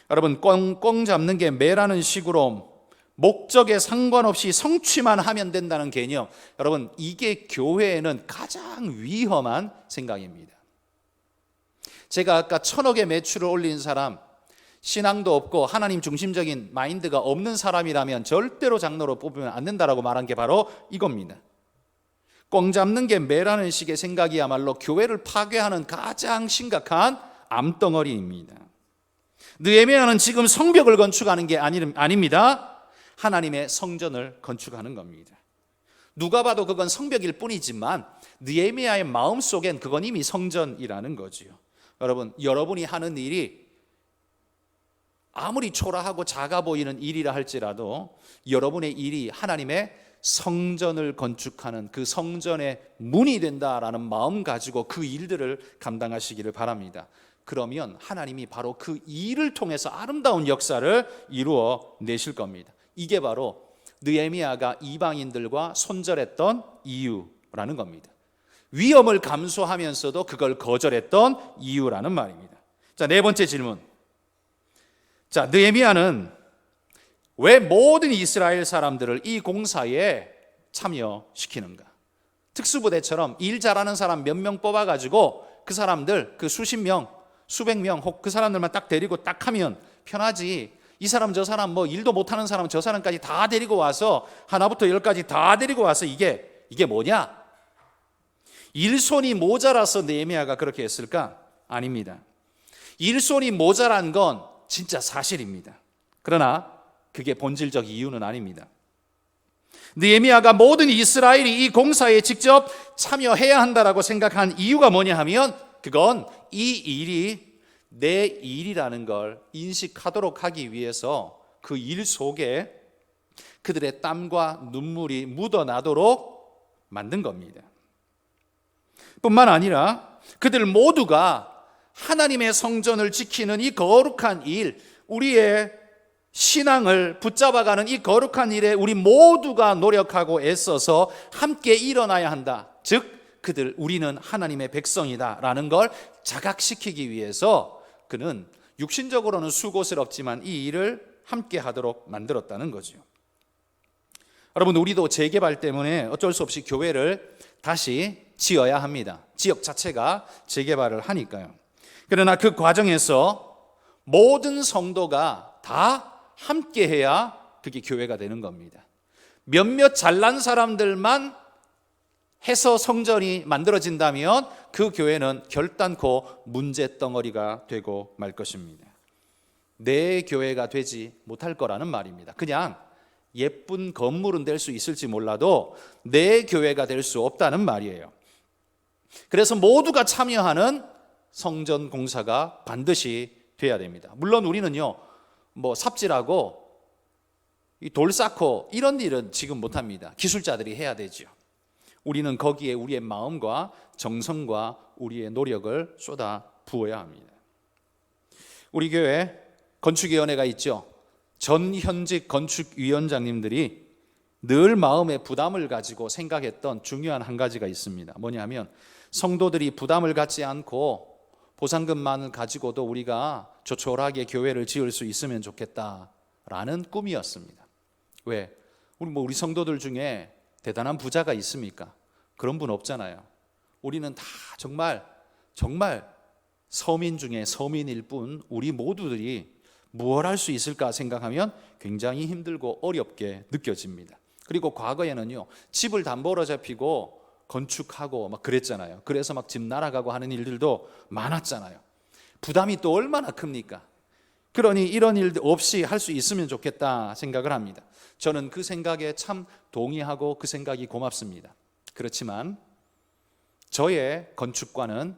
여러분, 꽁꽁 잡는 게 매라는 식으로 목적에 상관없이 성취만 하면 된다는 개념, 여러분, 이게 교회에는 가장 위험한 생각입니다. 제가 아까 1,000억의 매출을 올린 사람, 신앙도 없고 하나님 중심적인 마인드가 없는 사람이라면 절대로 장로로 뽑으면 안 된다라고 말한 게 바로 이겁니다. 꽁 잡는 게 매라는 식의 생각이야말로 교회를 파괴하는 가장 심각한 암덩어리입니다. 느헤미야는 지금 성벽을 건축하는 게 아닙니다. 하나님의 성전을 건축하는 겁니다. 누가 봐도 그건 성벽일 뿐이지만 느헤미야의 마음속엔 그건 이미 성전이라는 거지요. 여러분, 여러분이 하는 일이 아무리 초라하고 작아 보이는 일이라 할지라도 여러분의 일이 하나님의 성전을 건축하는 그 성전의 문이 된다라는 마음 가지고 그 일들을 감당하시기를 바랍니다. 그러면 하나님이 바로 그 일을 통해서 아름다운 역사를 이루어 내실 겁니다. 이게 바로 느헤미야가 이방인들과 손절했던 이유라는 겁니다. 위험을 감수하면서도 그걸 거절했던 이유라는 말입니다. 자, 네 번째 질문. 자, 느헤미야는 왜 모든 이스라엘 사람들을 이 공사에 참여시키는가? 특수부대처럼 일 잘하는 사람 몇 명 뽑아가지고 그 사람들, 그 수십 명, 수백 명, 혹 그 사람들만 딱 데리고 딱 하면 편하지. 이 사람 저 사람 뭐 일도 못하는 사람 저 사람까지 다 데리고 와서 하나부터 열까지 다 데리고 와서 이게 뭐냐? 일손이 모자라서 느헤미야가 그렇게 했을까? 아닙니다. 일손이 모자란 건 진짜 사실입니다. 그러나 그게 본질적 이유는 아닙니다. 느헤미야가 모든 이스라엘이 이 공사에 직접 참여해야 한다라고 생각한 이유가 뭐냐 하면 그건 이 일이 내 일이라는 걸 인식하도록 하기 위해서 그 일 속에 그들의 땀과 눈물이 묻어나도록 만든 겁니다. 뿐만 아니라 그들 모두가 하나님의 성전을 지키는 이 거룩한 일, 우리의 신앙을 붙잡아가는 이 거룩한 일에 우리 모두가 노력하고 애써서 함께 일어나야 한다. 즉 우리는 하나님의 백성이다라는 걸 자각시키기 위해서 그는 육신적으로는 수고스럽지만 이 일을 함께 하도록 만들었다는 거죠. 여러분, 우리도 재개발 때문에 어쩔 수 없이 교회를 다시 지어야 합니다. 지역 자체가 재개발을 하니까요. 그러나 그 과정에서 모든 성도가 다 함께 해야 그게 교회가 되는 겁니다. 몇몇 잘난 사람들만 해서 성전이 만들어진다면 그 교회는 결단코 문제덩어리가 되고 말 것입니다. 내 교회가 되지 못할 거라는 말입니다. 그냥 예쁜 건물은 될 수 있을지 몰라도 내 교회가 될 수 없다는 말이에요. 그래서 모두가 참여하는 성전 공사가 반드시 돼야 됩니다. 물론 우리는요, 삽질하고 돌 쌓고 이런 일은 지금 못합니다. 기술자들이 해야 되죠. 우리는 거기에 우리의 마음과 정성과 우리의 노력을 쏟아 부어야 합니다. 우리 교회 건축위원회가 있죠. 전 현직 건축위원장님들이 늘 마음에 부담을 가지고 생각했던 중요한 한 가지가 있습니다. 뭐냐면 성도들이 부담을 갖지 않고 보상금만을 가지고도 우리가 조촐하게 교회를 지을 수 있으면 좋겠다라는 꿈이었습니다. 왜? 우리 성도들 중에 대단한 부자가 있습니까? 그런 분 없잖아요. 우리는 다 정말 서민 중에 서민일 뿐 우리 모두들이 무엇 할 수 있을까 생각하면 굉장히 힘들고 어렵게 느껴집니다. 그리고 과거에는요, 집을 담보로 잡히고 건축하고 막 그랬잖아요. 그래서 막 집 날아가고 하는 일들도 많았잖아요. 부담이 또 얼마나 큽니까? 그러니 이런 일 없이 할 수 있으면 좋겠다 생각을 합니다. 저는 그 생각에 참 동의하고 그 생각이 고맙습니다. 그렇지만 저의 건축과는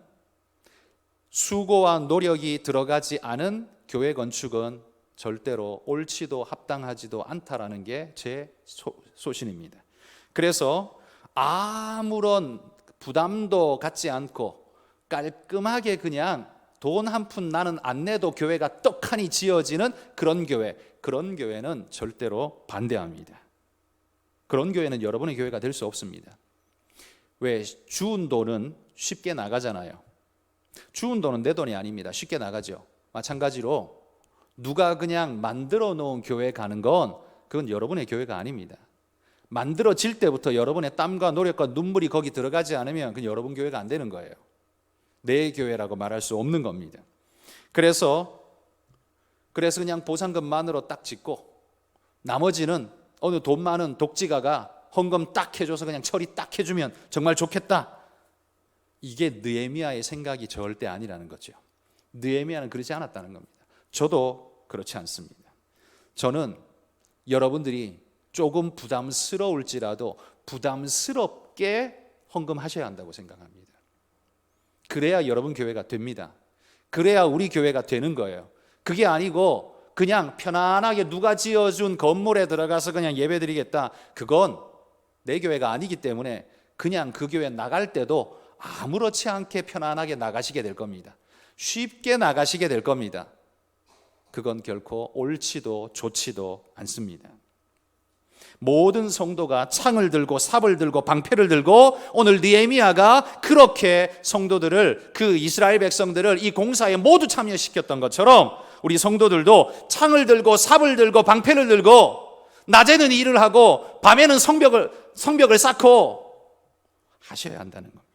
수고와 노력이 들어가지 않은 교회 건축은 절대로 옳지도 합당하지도 않다라는 게 제 소신입니다. 그래서 아무런 부담도 갖지 않고 깔끔하게 그냥 돈 한 푼 나는 안 내도 교회가 떡하니 지어지는 그런 교회는 절대로 반대합니다. 그런 교회는 여러분의 교회가 될 수 없습니다. 왜? 주운 돈은 쉽게 나가잖아요. 주운 돈은 내 돈이 아닙니다. 쉽게 나가죠. 마찬가지로 누가 그냥 만들어 놓은 교회 가는 건 그건 여러분의 교회가 아닙니다. 만들어질 때부터 여러분의 땀과 노력과 눈물이 거기 들어가지 않으면 그건 여러분 교회가 안 되는 거예요. 내 교회라고 말할 수 없는 겁니다. 그래서 그냥 보상금만으로 딱 짓고 나머지는 어느 돈 많은 독지가가 헌금 딱 해줘서 그냥 처리 딱 해주면 정말 좋겠다. 이게 느헤미야의 생각이 절대 아니라는 거죠. 느헤미야는 그러지 않았다는 겁니다. 저도 그렇지 않습니다. 저는 여러분들이 조금 부담스러울지라도 부담스럽게 헌금하셔야 한다고 생각합니다. 그래야 여러분 교회가 됩니다. 그래야 우리 교회가 되는 거예요. 그게 아니고 그냥 편안하게 누가 지어준 건물에 들어가서 그냥 예배드리겠다. 그건 내 교회가 아니기 때문에 그냥 그 교회 나갈 때도 아무렇지 않게 편안하게 나가시게 될 겁니다. 쉽게 나가시게 될 겁니다. 그건 결코 옳지도 좋지도 않습니다. 모든 성도가 창을 들고 삽을 들고 방패를 들고 오늘 느헤미야가 그렇게 성도들을 그 이스라엘 백성들을 이 공사에 모두 참여시켰던 것처럼 우리 성도들도 창을 들고 삽을 들고 방패를 들고 낮에는 일을 하고 밤에는 성벽을 쌓고 하셔야 한다는 겁니다.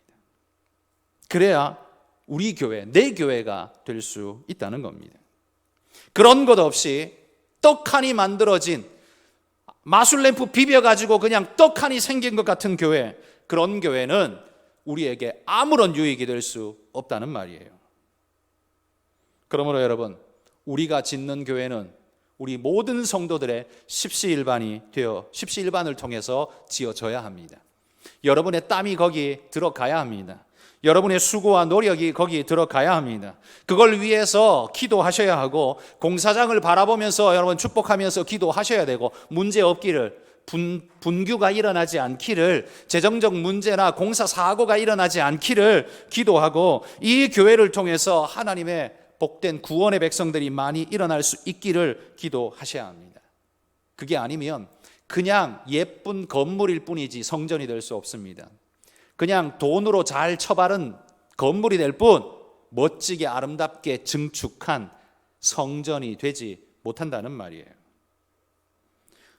그래야 우리 교회, 내 교회가 될 수 있다는 겁니다. 그런 것 없이 떡하니 만들어진 마술램프 비벼가지고 그냥 떡하니 생긴 것 같은 교회, 그런 교회는 우리에게 아무런 유익이 될 수 없다는 말이에요. 그러므로 여러분, 우리가 짓는 교회는 우리 모든 성도들의 십시일반이 되어 십시일반을 통해서 지어져야 합니다. 여러분의 땀이 거기 들어가야 합니다. 여러분의 수고와 노력이 거기 들어가야 합니다. 그걸 위해서 기도하셔야 하고 공사장을 바라보면서 여러분 축복하면서 기도하셔야 되고 문제 없기를, 분규가 일어나지 않기를, 재정적 문제나 공사 사고가 일어나지 않기를 기도하고 이 교회를 통해서 하나님의 복된 구원의 백성들이 많이 일어날 수 있기를 기도하셔야 합니다. 그게 아니면 그냥 예쁜 건물일 뿐이지 성전이 될 수 없습니다. 그냥 돈으로 잘 처바른 건물이 될 뿐 멋지게 아름답게 증축한 성전이 되지 못한다는 말이에요.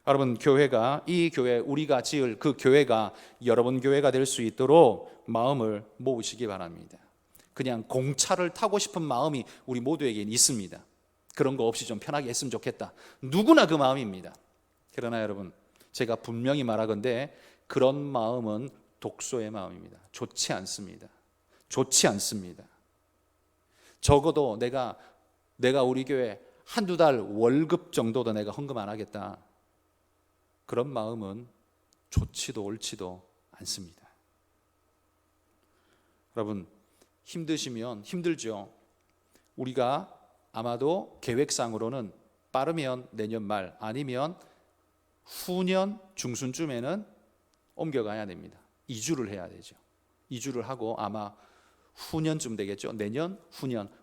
여러분, 교회가, 이 교회, 우리가 지을 그 교회가 여러분 교회가 될 수 있도록 마음을 모으시기 바랍니다. 그냥 공차를 타고 싶은 마음이 우리 모두에게 있습니다. 그런 거 없이 좀 편하게 했으면 좋겠다. 누구나 그 마음입니다. 그러나 여러분, 제가 분명히 말하건대 그런 마음은 독소의 마음입니다. 좋지 않습니다. 좋지 않습니다. 적어도 내가 우리 교회 한두 달 월급 정도도 내가 헌금 안 하겠다. 그런 마음은 좋지도 옳지도 않습니다. 여러분, 힘드시면 힘들죠. 우리가 아마도 계획상으로는 빠르면 내년 말 아니면 후년 중순쯤에는 옮겨가야 됩니다. 이주를 해야 되죠. 이주를 하고 아마 후년쯤 되겠죠. 내년,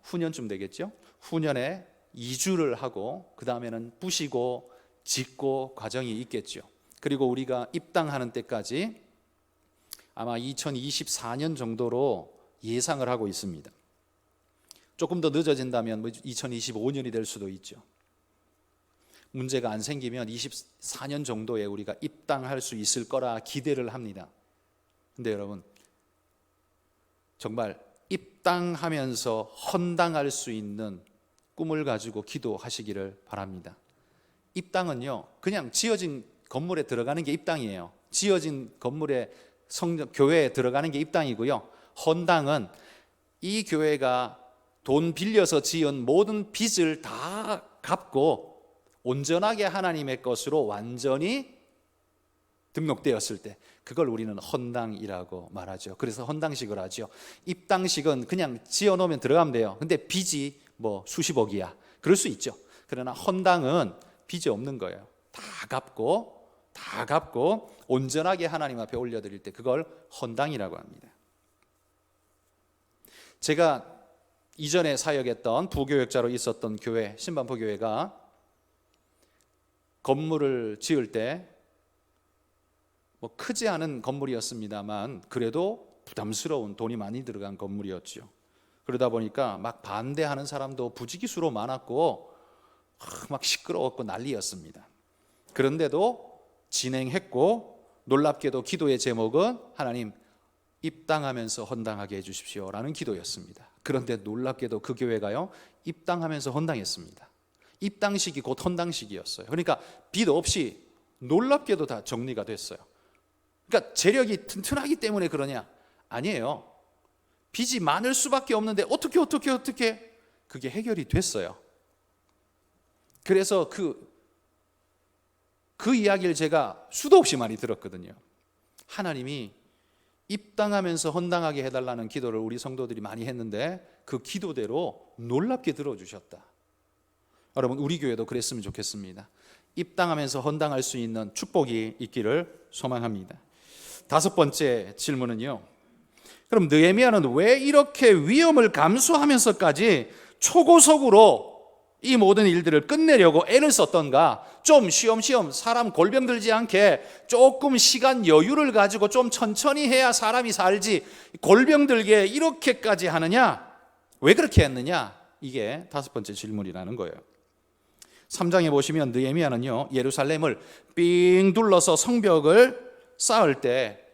후년쯤 되겠죠. 후년에 이주를 하고 그 다음에는 부시고 짓고 과정이 있겠죠. 그리고 우리가 입당하는 때까지 아마 2024년 정도로 예상을 하고 있습니다. 조금 더 늦어진다면 2025년이 될 수도 있죠. 문제가 안 생기면 24년 정도에 우리가 입당할 수 있을 거라 기대를 합니다. 근데 여러분, 정말 입당하면서 헌당할 수 있는 꿈을 가지고 기도하시기를 바랍니다. 입당은요, 그냥 지어진 건물에 들어가는 게 입당이에요. 지어진 건물에 교회에 들어가는 게 입당이고요. 헌당은 이 교회가 돈 빌려서 지은 모든 빚을 다 갚고 온전하게 하나님의 것으로 완전히 등록되었을 때 그걸 우리는 헌당이라고 말하죠. 그래서 헌당식을 하죠. 입당식은 그냥 지어놓으면 들어가면 돼요. 근데 빚이 뭐 수십억이야. 그럴 수 있죠. 그러나 헌당은 빚이 없는 거예요. 다 갚고 온전하게 하나님 앞에 올려드릴 때 그걸 헌당이라고 합니다. 제가 이전에 사역했던 부교역자로 있었던 교회, 신반포 교회가 건물을 지을 때 뭐 크지 않은 건물이었습니다만 그래도 부담스러운 돈이 많이 들어간 건물이었죠. 그러다 보니까 막 반대하는 사람도 부지기수로 많았고 막 시끄러웠고 난리였습니다. 그런데도 진행했고 놀랍게도 기도의 제목은 하나님 입당하면서 헌당하게 해주십시오 라는 기도였습니다. 그런데 놀랍게도 그 교회가요 입당하면서 헌당했습니다. 입당식이 곧 헌당식이었어요. 그러니까 빚 없이 놀랍게도 다 정리가 됐어요. 그러니까 재력이 튼튼하기 때문에 그러냐? 아니에요. 빚이 많을 수밖에 없는데 어떻게 그게 해결이 됐어요. 그래서 그 이야기를 제가 수도 없이 많이 들었거든요. 하나님이 입당하면서 헌당하게 해달라는 기도를 우리 성도들이 많이 했는데 그 기도대로 놀랍게 들어주셨다. 여러분, 우리 교회도 그랬으면 좋겠습니다. 입당하면서 헌당할 수 있는 축복이 있기를 소망합니다. 다섯 번째 질문은요, 그럼 느헤미야는 왜 이렇게 위험을 감수하면서까지 초고속으로 이 모든 일들을 끝내려고 애를 썼던가? 좀 쉬엄쉬엄 사람 골병 들지 않게 조금 시간 여유를 가지고 좀 천천히 해야 사람이 살지 골병 들게 이렇게까지 하느냐? 왜 그렇게 했느냐? 이게 다섯 번째 질문이라는 거예요. 3장에 보시면 느헤미야는요, 예루살렘을 삥 둘러서 성벽을 쌓을 때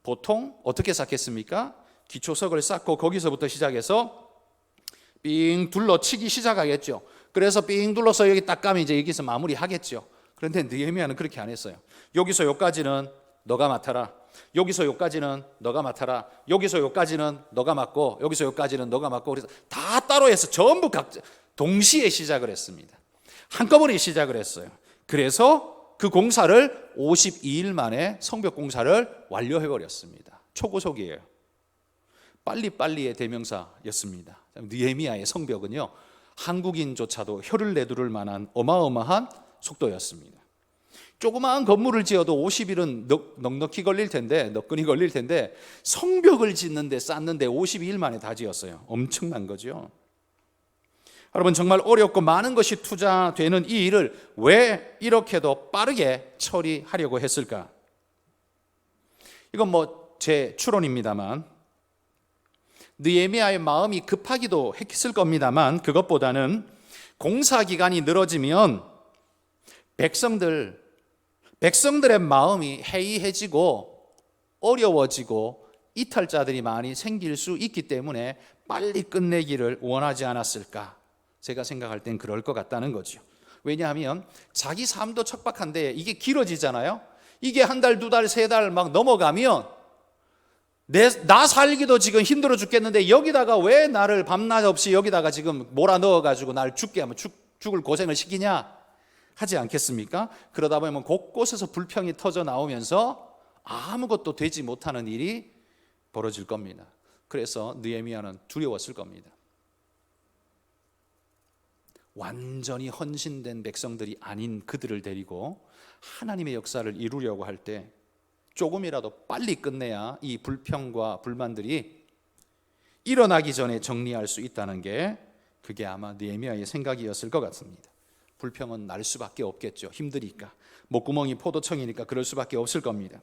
보통 어떻게 쌓겠습니까? 기초석을 쌓고 거기서부터 시작해서 삥 둘러치기 시작하겠죠. 그래서 삥 둘러서 여기 딱 가면 이제 여기서 마무리하겠죠. 그런데 느헤미야는 그렇게 안 했어요. 여기서 여기까지는 너가 맡아라. 여기서 여기까지는 너가 맡아라. 여기서 여기까지는 너가 맡고 여기서 여기까지는 너가 맡고, 그래서 다 따로 해서 전부 각자 동시에 시작을 했습니다. 한꺼번에 시작을 했어요. 그래서 그 공사를 52일 만에 성벽 공사를 완료해버렸습니다. 초고속이에요. 빨리빨리의 대명사였습니다. 느헤미야의 성벽은요, 한국인조차도 혀를 내두를 만한 어마어마한 속도였습니다. 조그마한 건물을 지어도 50일은 넉넉히 걸릴 텐데, 너끈히 걸릴 텐데, 성벽을 짓는데 쌓는데 52일 만에 다 지었어요. 엄청난 거죠. 여러분, 정말 어렵고 많은 것이 투자되는 이 일을 왜 이렇게도 빠르게 처리하려고 했을까? 이건 제 추론입니다만, 느헤미야의 마음이 급하기도 했을 겁니다만, 그것보다는 공사 기간이 늘어지면 백성들의 마음이 해이해지고 어려워지고 이탈자들이 많이 생길 수 있기 때문에 빨리 끝내기를 원하지 않았을까? 제가 생각할 땐 그럴 것 같다는 거죠. 왜냐하면 자기 삶도 척박한데 이게 길어지잖아요. 이게 한 달, 두 달, 세 달 막 넘어가면 나 살기도 지금 힘들어 죽겠는데 여기다가 왜 나를 밤낮 없이 여기다가 지금 몰아넣어가지고 날 죽게 하면 죽을 고생을 시키냐 하지 않겠습니까? 그러다 보면 곳곳에서 불평이 터져 나오면서 아무것도 되지 못하는 일이 벌어질 겁니다. 그래서 느헤미야는 두려웠을 겁니다. 완전히 헌신된 백성들이 아닌 그들을 데리고 하나님의 역사를 이루려고 할 때 조금이라도 빨리 끝내야 이 불평과 불만들이 일어나기 전에 정리할 수 있다는 게, 그게 아마 느헤미야의 생각이었을 것 같습니다. 불평은 날 수밖에 없겠죠. 힘드니까, 목구멍이 포도청이니까 그럴 수밖에 없을 겁니다.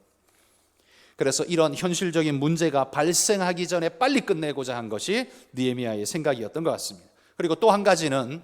그래서 이런 현실적인 문제가 발생하기 전에 빨리 끝내고자 한 것이 느헤미야의 생각이었던 것 같습니다. 그리고 또 한 가지는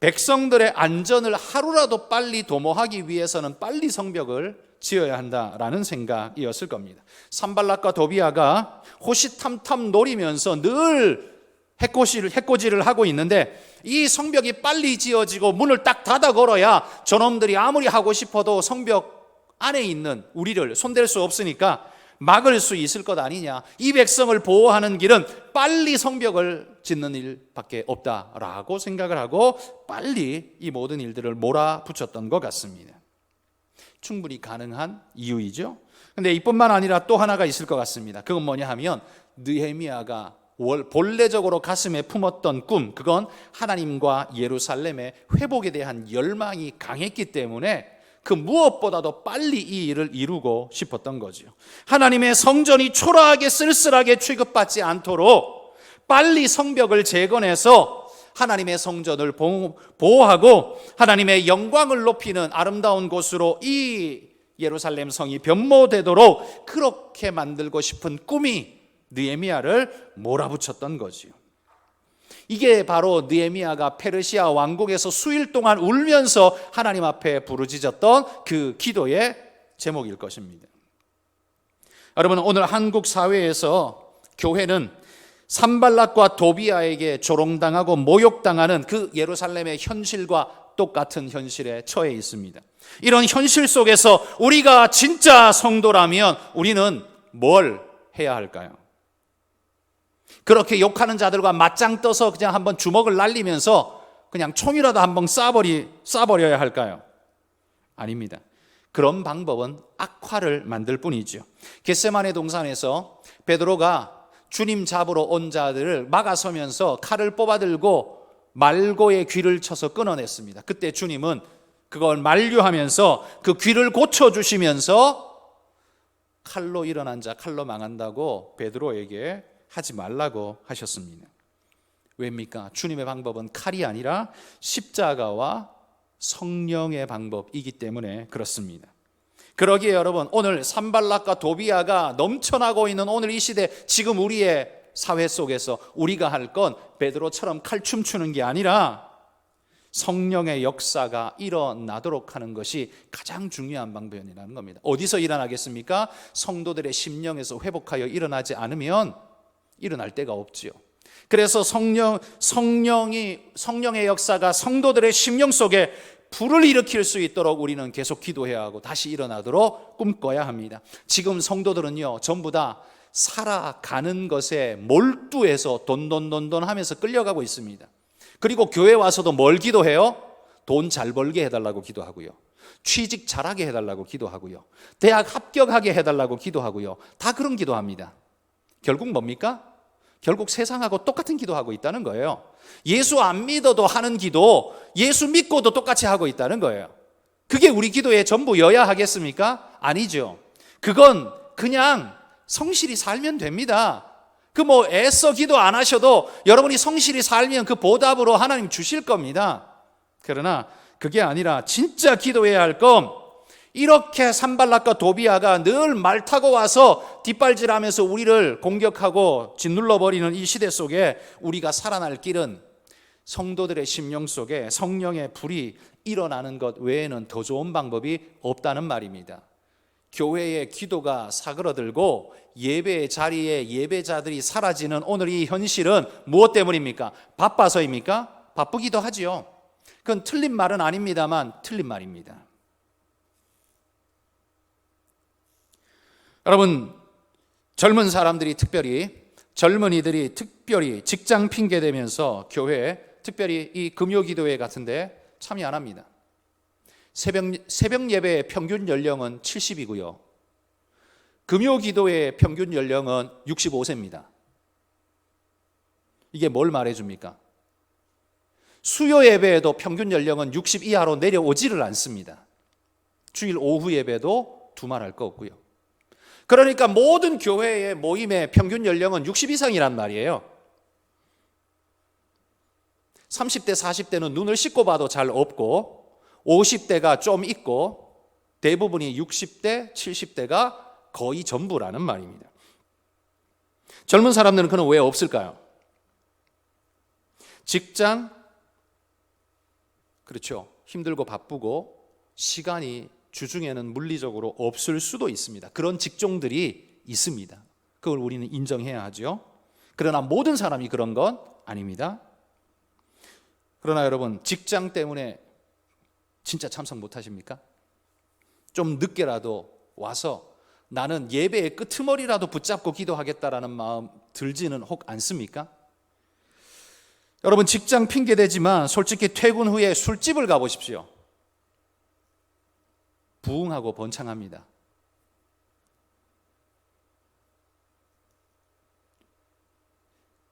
백성들의 안전을 하루라도 빨리 도모하기 위해서는 빨리 성벽을 지어야 한다라는 생각이었을 겁니다. 산발락과 도비아가 호시탐탐 노리면서 늘 해코지를 하고 있는데, 이 성벽이 빨리 지어지고 문을 딱 닫아 걸어야 저놈들이 아무리 하고 싶어도 성벽 안에 있는 우리를 손댈 수 없으니까 막을 수 있을 것 아니냐. 이 백성을 보호하는 길은 빨리 성벽을 짓는 일밖에 없다라고 생각을 하고 빨리 이 모든 일들을 몰아붙였던 것 같습니다. 충분히 가능한 이유이죠. 그런데 이뿐만 아니라 또 하나가 있을 것 같습니다. 그건 뭐냐 하면, 느헤미야가 본래적으로 가슴에 품었던 꿈, 그건 하나님과 예루살렘의 회복에 대한 열망이 강했기 때문에 그 무엇보다도 빨리 이 일을 이루고 싶었던 거죠. 하나님의 성전이 초라하게 쓸쓸하게 취급받지 않도록 빨리 성벽을 재건해서 하나님의 성전을 보호하고 하나님의 영광을 높이는 아름다운 곳으로 이 예루살렘 성이 변모되도록 그렇게 만들고 싶은 꿈이 느헤미야를 몰아붙였던 거지요. 이게 바로 느헤미야가 페르시아 왕국에서 수일 동안 울면서 하나님 앞에 부르짖었던 그 기도의 제목일 것입니다. 여러분, 오늘 한국 사회에서 교회는 산발락과 도비아에게 조롱당하고 모욕당하는 그 예루살렘의 현실과 똑같은 현실에 처해 있습니다. 이런 현실 속에서 우리가 진짜 성도라면 우리는 뭘 해야 할까요? 그렇게 욕하는 자들과 맞짱 떠서 그냥 한번 주먹을 날리면서 그냥 총이라도 한번 쏴버려야 할까요? 아닙니다. 그런 방법은 악화를 만들 뿐이죠. 겟세마네 동산에서 베드로가 주님 잡으러 온 자들을 막아서면서 칼을 뽑아들고 말고의 귀를 쳐서 끊어냈습니다. 그때 주님은 그걸 만류하면서 그 귀를 고쳐주시면서 칼로 일어난 자 칼로 망한다고 베드로에게 하지 말라고 하셨습니다. 왜입니까? 주님의 방법은 칼이 아니라 십자가와 성령의 방법이기 때문에 그렇습니다. 그러기에 여러분, 오늘 산발락과 도비아가 넘쳐나고 있는 오늘 이 시대, 지금 우리의 사회 속에서 우리가 할 건 베드로처럼 칼춤 추는 게 아니라 성령의 역사가 일어나도록 하는 것이 가장 중요한 방법이라는 겁니다. 어디서 일어나겠습니까? 성도들의 심령에서 회복하여 일어나지 않으면 일어날 데가 없지요. 그래서 성령의 역사가 성도들의 심령 속에 불을 일으킬 수 있도록 우리는 계속 기도해야 하고 다시 일어나도록 꿈꿔야 합니다. 지금 성도들은요, 전부 다 살아가는 것에 몰두해서 돈돈 하면서 끌려가고 있습니다. 그리고 교회 와서도 뭘 기도해요? 돈 잘 벌게 해달라고 기도하고요, 취직 잘하게 해달라고 기도하고요, 대학 합격하게 해달라고 기도하고요, 다 그런 기도합니다. 결국 뭡니까? 결국 세상하고 똑같은 기도하고 있다는 거예요. 예수 안 믿어도 하는 기도, 예수 믿고도 똑같이 하고 있다는 거예요. 그게 우리 기도의 전부여야 하겠습니까? 아니죠. 그건 그냥 성실히 살면 됩니다. 애써 기도 안 하셔도 여러분이 성실히 살면 그 보답으로 하나님 주실 겁니다. 그러나 그게 아니라 진짜 기도해야 할 건, 이렇게 산발락과 도비아가 늘 말 타고 와서 뒷발질하면서 우리를 공격하고 짓눌러버리는 이 시대 속에 우리가 살아날 길은 성도들의 심령 속에 성령의 불이 일어나는 것 외에는 더 좋은 방법이 없다는 말입니다. 교회의 기도가 사그러들고 예배의 자리에 예배자들이 사라지는 오늘 이 현실은 무엇 때문입니까? 바빠서입니까? 바쁘기도 하지요. 그건 틀린 말은 아닙니다만 틀린 말입니다. 여러분, 젊은이들이 특별히 직장 핑계 대면서 교회, 특별히 이 금요기도회 같은데 참여 안 합니다. 새벽 예배의 평균 연령은 70이고요. 금요기도회의 평균 연령은 65세입니다. 이게 뭘 말해줍니까? 수요 예배에도 평균 연령은 60 이하로 내려오지를 않습니다. 주일 오후 예배도 두말할 거 없고요. 그러니까 모든 교회의 모임의 평균 연령은 60 이상이란 말이에요. 30대, 40대는 눈을 씻고 봐도 잘 없고, 50대가 좀 있고, 대부분이 60대, 70대가 거의 전부라는 말입니다. 젊은 사람들은 그는 왜 없을까요? 직장, 그렇죠. 힘들고 바쁘고 시간이 주중에는 물리적으로 없을 수도 있습니다. 그런 직종들이 있습니다. 그걸 우리는 인정해야 하죠. 그러나 모든 사람이 그런 건 아닙니다. 그러나 여러분, 직장 때문에 진짜 참석 못 하십니까? 좀 늦게라도 와서 나는 예배의 끄트머리라도 붙잡고 기도하겠다라는 마음 들지는 혹 않습니까? 여러분, 직장 핑계대지만 솔직히 퇴근 후에 술집을 가보십시오. 부흥하고 번창합니다.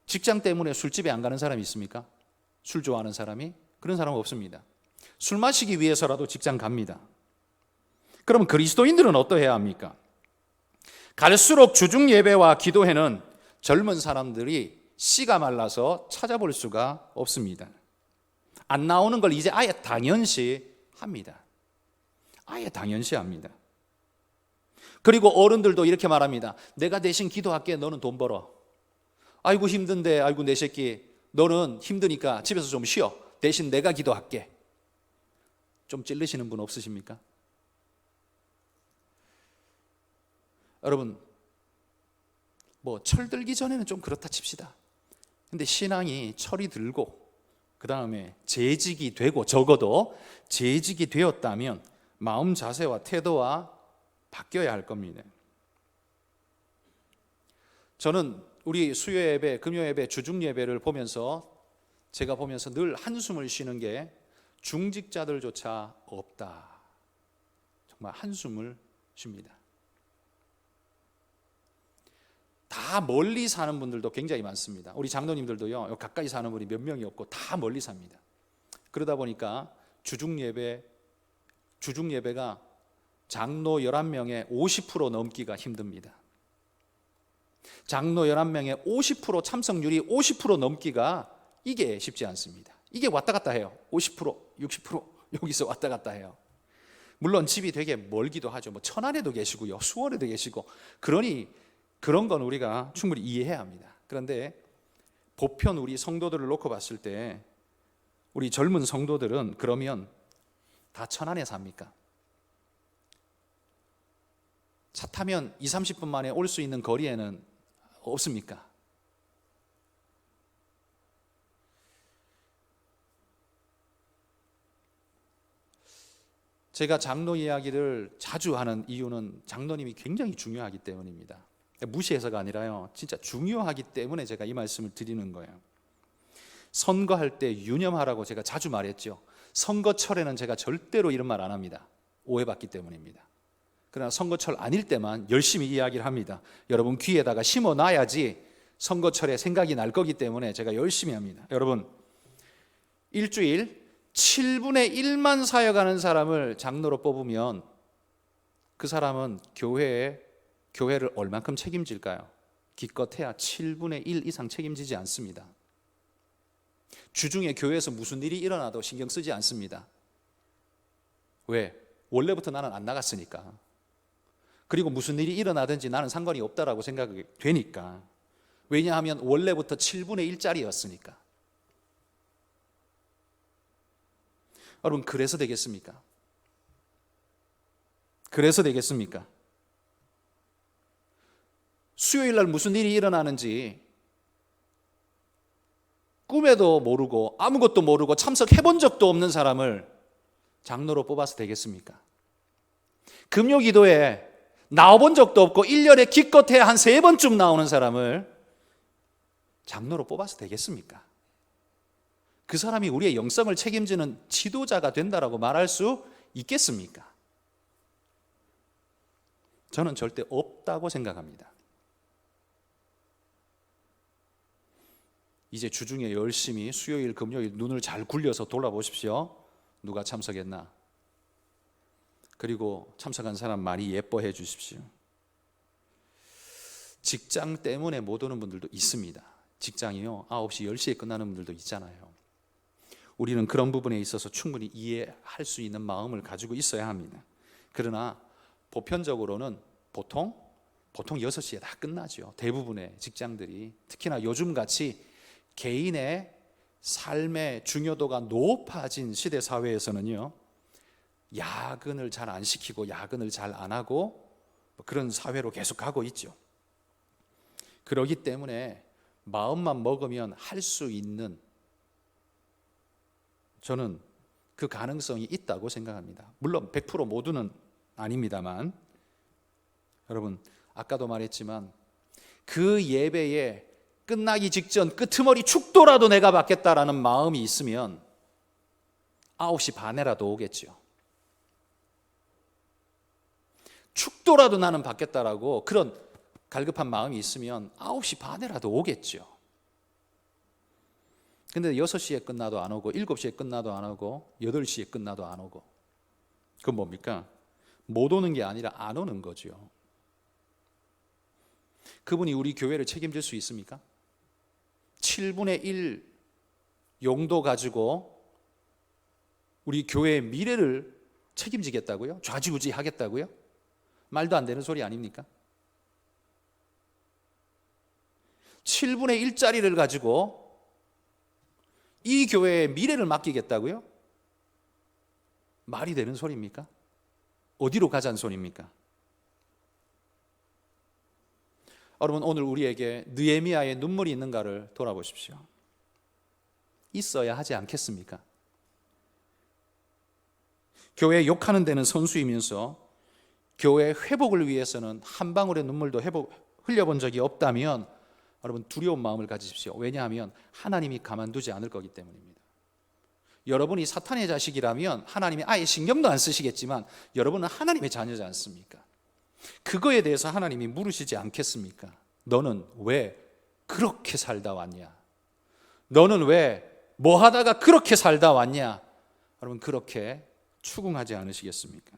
직장 때문에 술집에 안 가는 사람이 있습니까? 술 좋아하는 사람이? 그런 사람은 없습니다. 술 마시기 위해서라도 직장 갑니다. 그러면 그리스도인들은 어떠해야 합니까? 갈수록 주중 예배와 기도회는 젊은 사람들이 씨가 말라서 찾아볼 수가 없습니다. 안 나오는 걸 이제 아예 당연시합니다. 아예 당연시합니다. 그리고 어른들도 이렇게 말합니다. 내가 대신 기도할게, 너는 돈 벌어. 아이고 힘든데, 아이고 내 새끼, 너는 힘드니까 집에서 좀 쉬어. 대신 내가 기도할게. 좀 찔리시는 분 없으십니까? 여러분, 철들기 전에는 좀 그렇다 칩시다. 근데 신앙이 철이 들고 그 다음에 재직이 되고, 적어도 재직이 되었다면 마음 자세와 태도와 바뀌어야 할 겁니다. 저는 우리 수요 예배, 금요 예배, 주중 예배를 보면서 제가 보면서 늘 한숨을 쉬는 게 중직자들조차 없다. 정말 한숨을 쉽니다. 다 멀리 사는 분들도 굉장히 많습니다. 우리 장로님들도요, 가까이 사는 분이 몇 명이 없고 다 멀리 삽니다. 그러다 보니까 주중 예배가 장로 11명의 50% 넘기가 힘듭니다. 장로 11명의 50% 참석률이 50% 넘기가 이게 쉽지 않습니다. 이게 왔다 갔다 해요. 50%, 60% 여기서 왔다 갔다 해요. 물론 집이 되게 멀기도 하죠. 천안에도 계시고요, 수원에도 계시고, 그러니 그런 건 우리가 충분히 이해해야 합니다. 그런데 보편 우리 성도들을 놓고 봤을 때 우리 젊은 성도들은 그러면 다 천안에 삽니까? 차 타면 2, 30분 만에 올 수 있는 거리에는 없습니까? 제가 장로 이야기를 자주 하는 이유는 장로님이 굉장히 중요하기 때문입니다. 무시해서가 아니라요, 진짜 중요하기 때문에 제가 이 말씀을 드리는 거예요. 선거할 때 유념하라고 제가 자주 말했죠. 선거철에는 제가 절대로 이런 말 안 합니다. 오해받기 때문입니다. 그러나 선거철 아닐 때만 열심히 이야기를 합니다. 여러분 귀에다가 심어놔야지 선거철에 생각이 날 거기 때문에 제가 열심히 합니다. 여러분, 일주일 7분의 1만 사역하는 사람을 장로로 뽑으면 그 사람은 교회를 얼만큼 책임질까요? 기껏해야 7분의 1 이상 책임지지 않습니다. 주중에 교회에서 무슨 일이 일어나도 신경 쓰지 않습니다. 왜? 원래부터 나는 안 나갔으니까. 그리고 무슨 일이 일어나든지 나는 상관이 없다라고 생각이 되니까. 왜냐하면 원래부터 7분의 1짜리였으니까. 여러분, 그래서 되겠습니까? 그래서 되겠습니까? 수요일 날 무슨 일이 일어나는지 꿈에도 모르고 아무것도 모르고 참석해 본 적도 없는 사람을 장로로 뽑아서 되겠습니까? 금요기도에 나와본 적도 없고 1년에 기껏해야 한 3번쯤 나오는 사람을 장로로 뽑아서 되겠습니까? 그 사람이 우리의 영성을 책임지는 지도자가 된다라고 말할 수 있겠습니까? 저는 절대 없다고 생각합니다. 이제 주중에 열심히 수요일, 금요일 눈을 잘 굴려서 돌아보십시오. 누가 참석했나? 그리고 참석한 사람 많이 예뻐해 주십시오. 직장 때문에 못 오는 분들도 있습니다. 직장이요, 9시, 10시에 끝나는 분들도 있잖아요. 우리는 그런 부분에 있어서 충분히 이해할 수 있는 마음을 가지고 있어야 합니다. 그러나 보편적으로는 보통 6시에 다 끝나죠. 대부분의 직장들이. 특히나 요즘같이 개인의 삶의 중요도가 높아진 시대 사회에서는요, 야근을 잘 안 시키고 야근을 잘 안 하고 그런 사회로 계속 가고 있죠. 그러기 때문에 마음만 먹으면 할 수 있는, 저는 그 가능성이 있다고 생각합니다. 물론 100% 모두는 아닙니다만, 여러분 아까도 말했지만 그 예배에 끝나기 직전 끄트머리 축도라도 내가 받겠다라는 마음이 있으면 9시 반에라도 오겠죠. 축도라도 나는 받겠다라고 그런 갈급한 마음이 있으면 9시 반에라도 오겠죠. 근데 6시에 끝나도 안 오고 7시에 끝나도 안 오고 8시에 끝나도 안 오고, 그건 뭡니까? 못 오는 게 아니라 안 오는 거죠. 그분이 우리 교회를 책임질 수 있습니까? 7분의 1 용도 가지고 우리 교회의 미래를 책임지겠다고요? 좌지우지 하겠다고요? 말도 안 되는 소리 아닙니까? 7분의 1짜리를 가지고 이 교회의 미래를 맡기겠다고요? 말이 되는 소리입니까? 어디로 가자는 소리입니까? 여러분, 오늘 우리에게 느헤미야의 눈물이 있는가를 돌아보십시오. 있어야 하지 않겠습니까? 교회 욕하는 데는 선수이면서 교회 회복을 위해서는 한 방울의 눈물도 흘려본 적이 없다면 여러분 두려운 마음을 가지십시오. 왜냐하면 하나님이 가만두지 않을 거기 때문입니다. 여러분이 사탄의 자식이라면 하나님이 아예 신경도 안 쓰시겠지만 여러분은 하나님의 자녀지 않습니까? 그거에 대해서 하나님이 물으시지 않겠습니까? 너는 왜 그렇게 살다 왔냐? 너는 왜 뭐 하다가 그렇게 살다 왔냐? 여러분 그렇게 추궁하지 않으시겠습니까?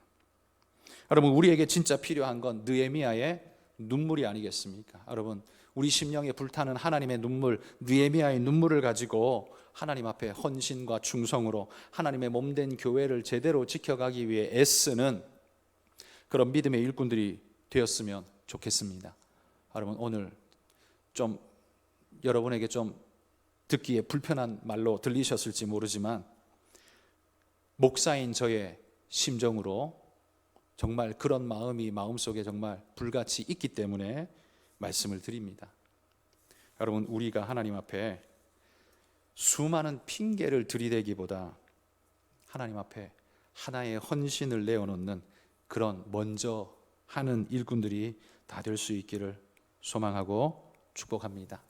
여러분 우리에게 진짜 필요한 건 느헤미야의 눈물이 아니겠습니까? 여러분 우리 심령에 불타는 하나님의 눈물, 느헤미야의 눈물을 가지고 하나님 앞에 헌신과 충성으로 하나님의 몸된 교회를 제대로 지켜가기 위해 애쓰는 그런 믿음의 일꾼들이 되었으면 좋겠습니다. 여러분 오늘 좀 여러분에게 좀 듣기에 불편한 말로 들리셨을지 모르지만 목사인 저의 심정으로 정말 그런 마음이 마음속에 정말 불같이 있기 때문에 말씀을 드립니다. 여러분, 우리가 하나님 앞에 수많은 핑계를 들이대기보다 하나님 앞에 하나의 헌신을 내어놓는 그런 먼저 하는 일꾼들이 다 될 수 있기를 소망하고 축복합니다.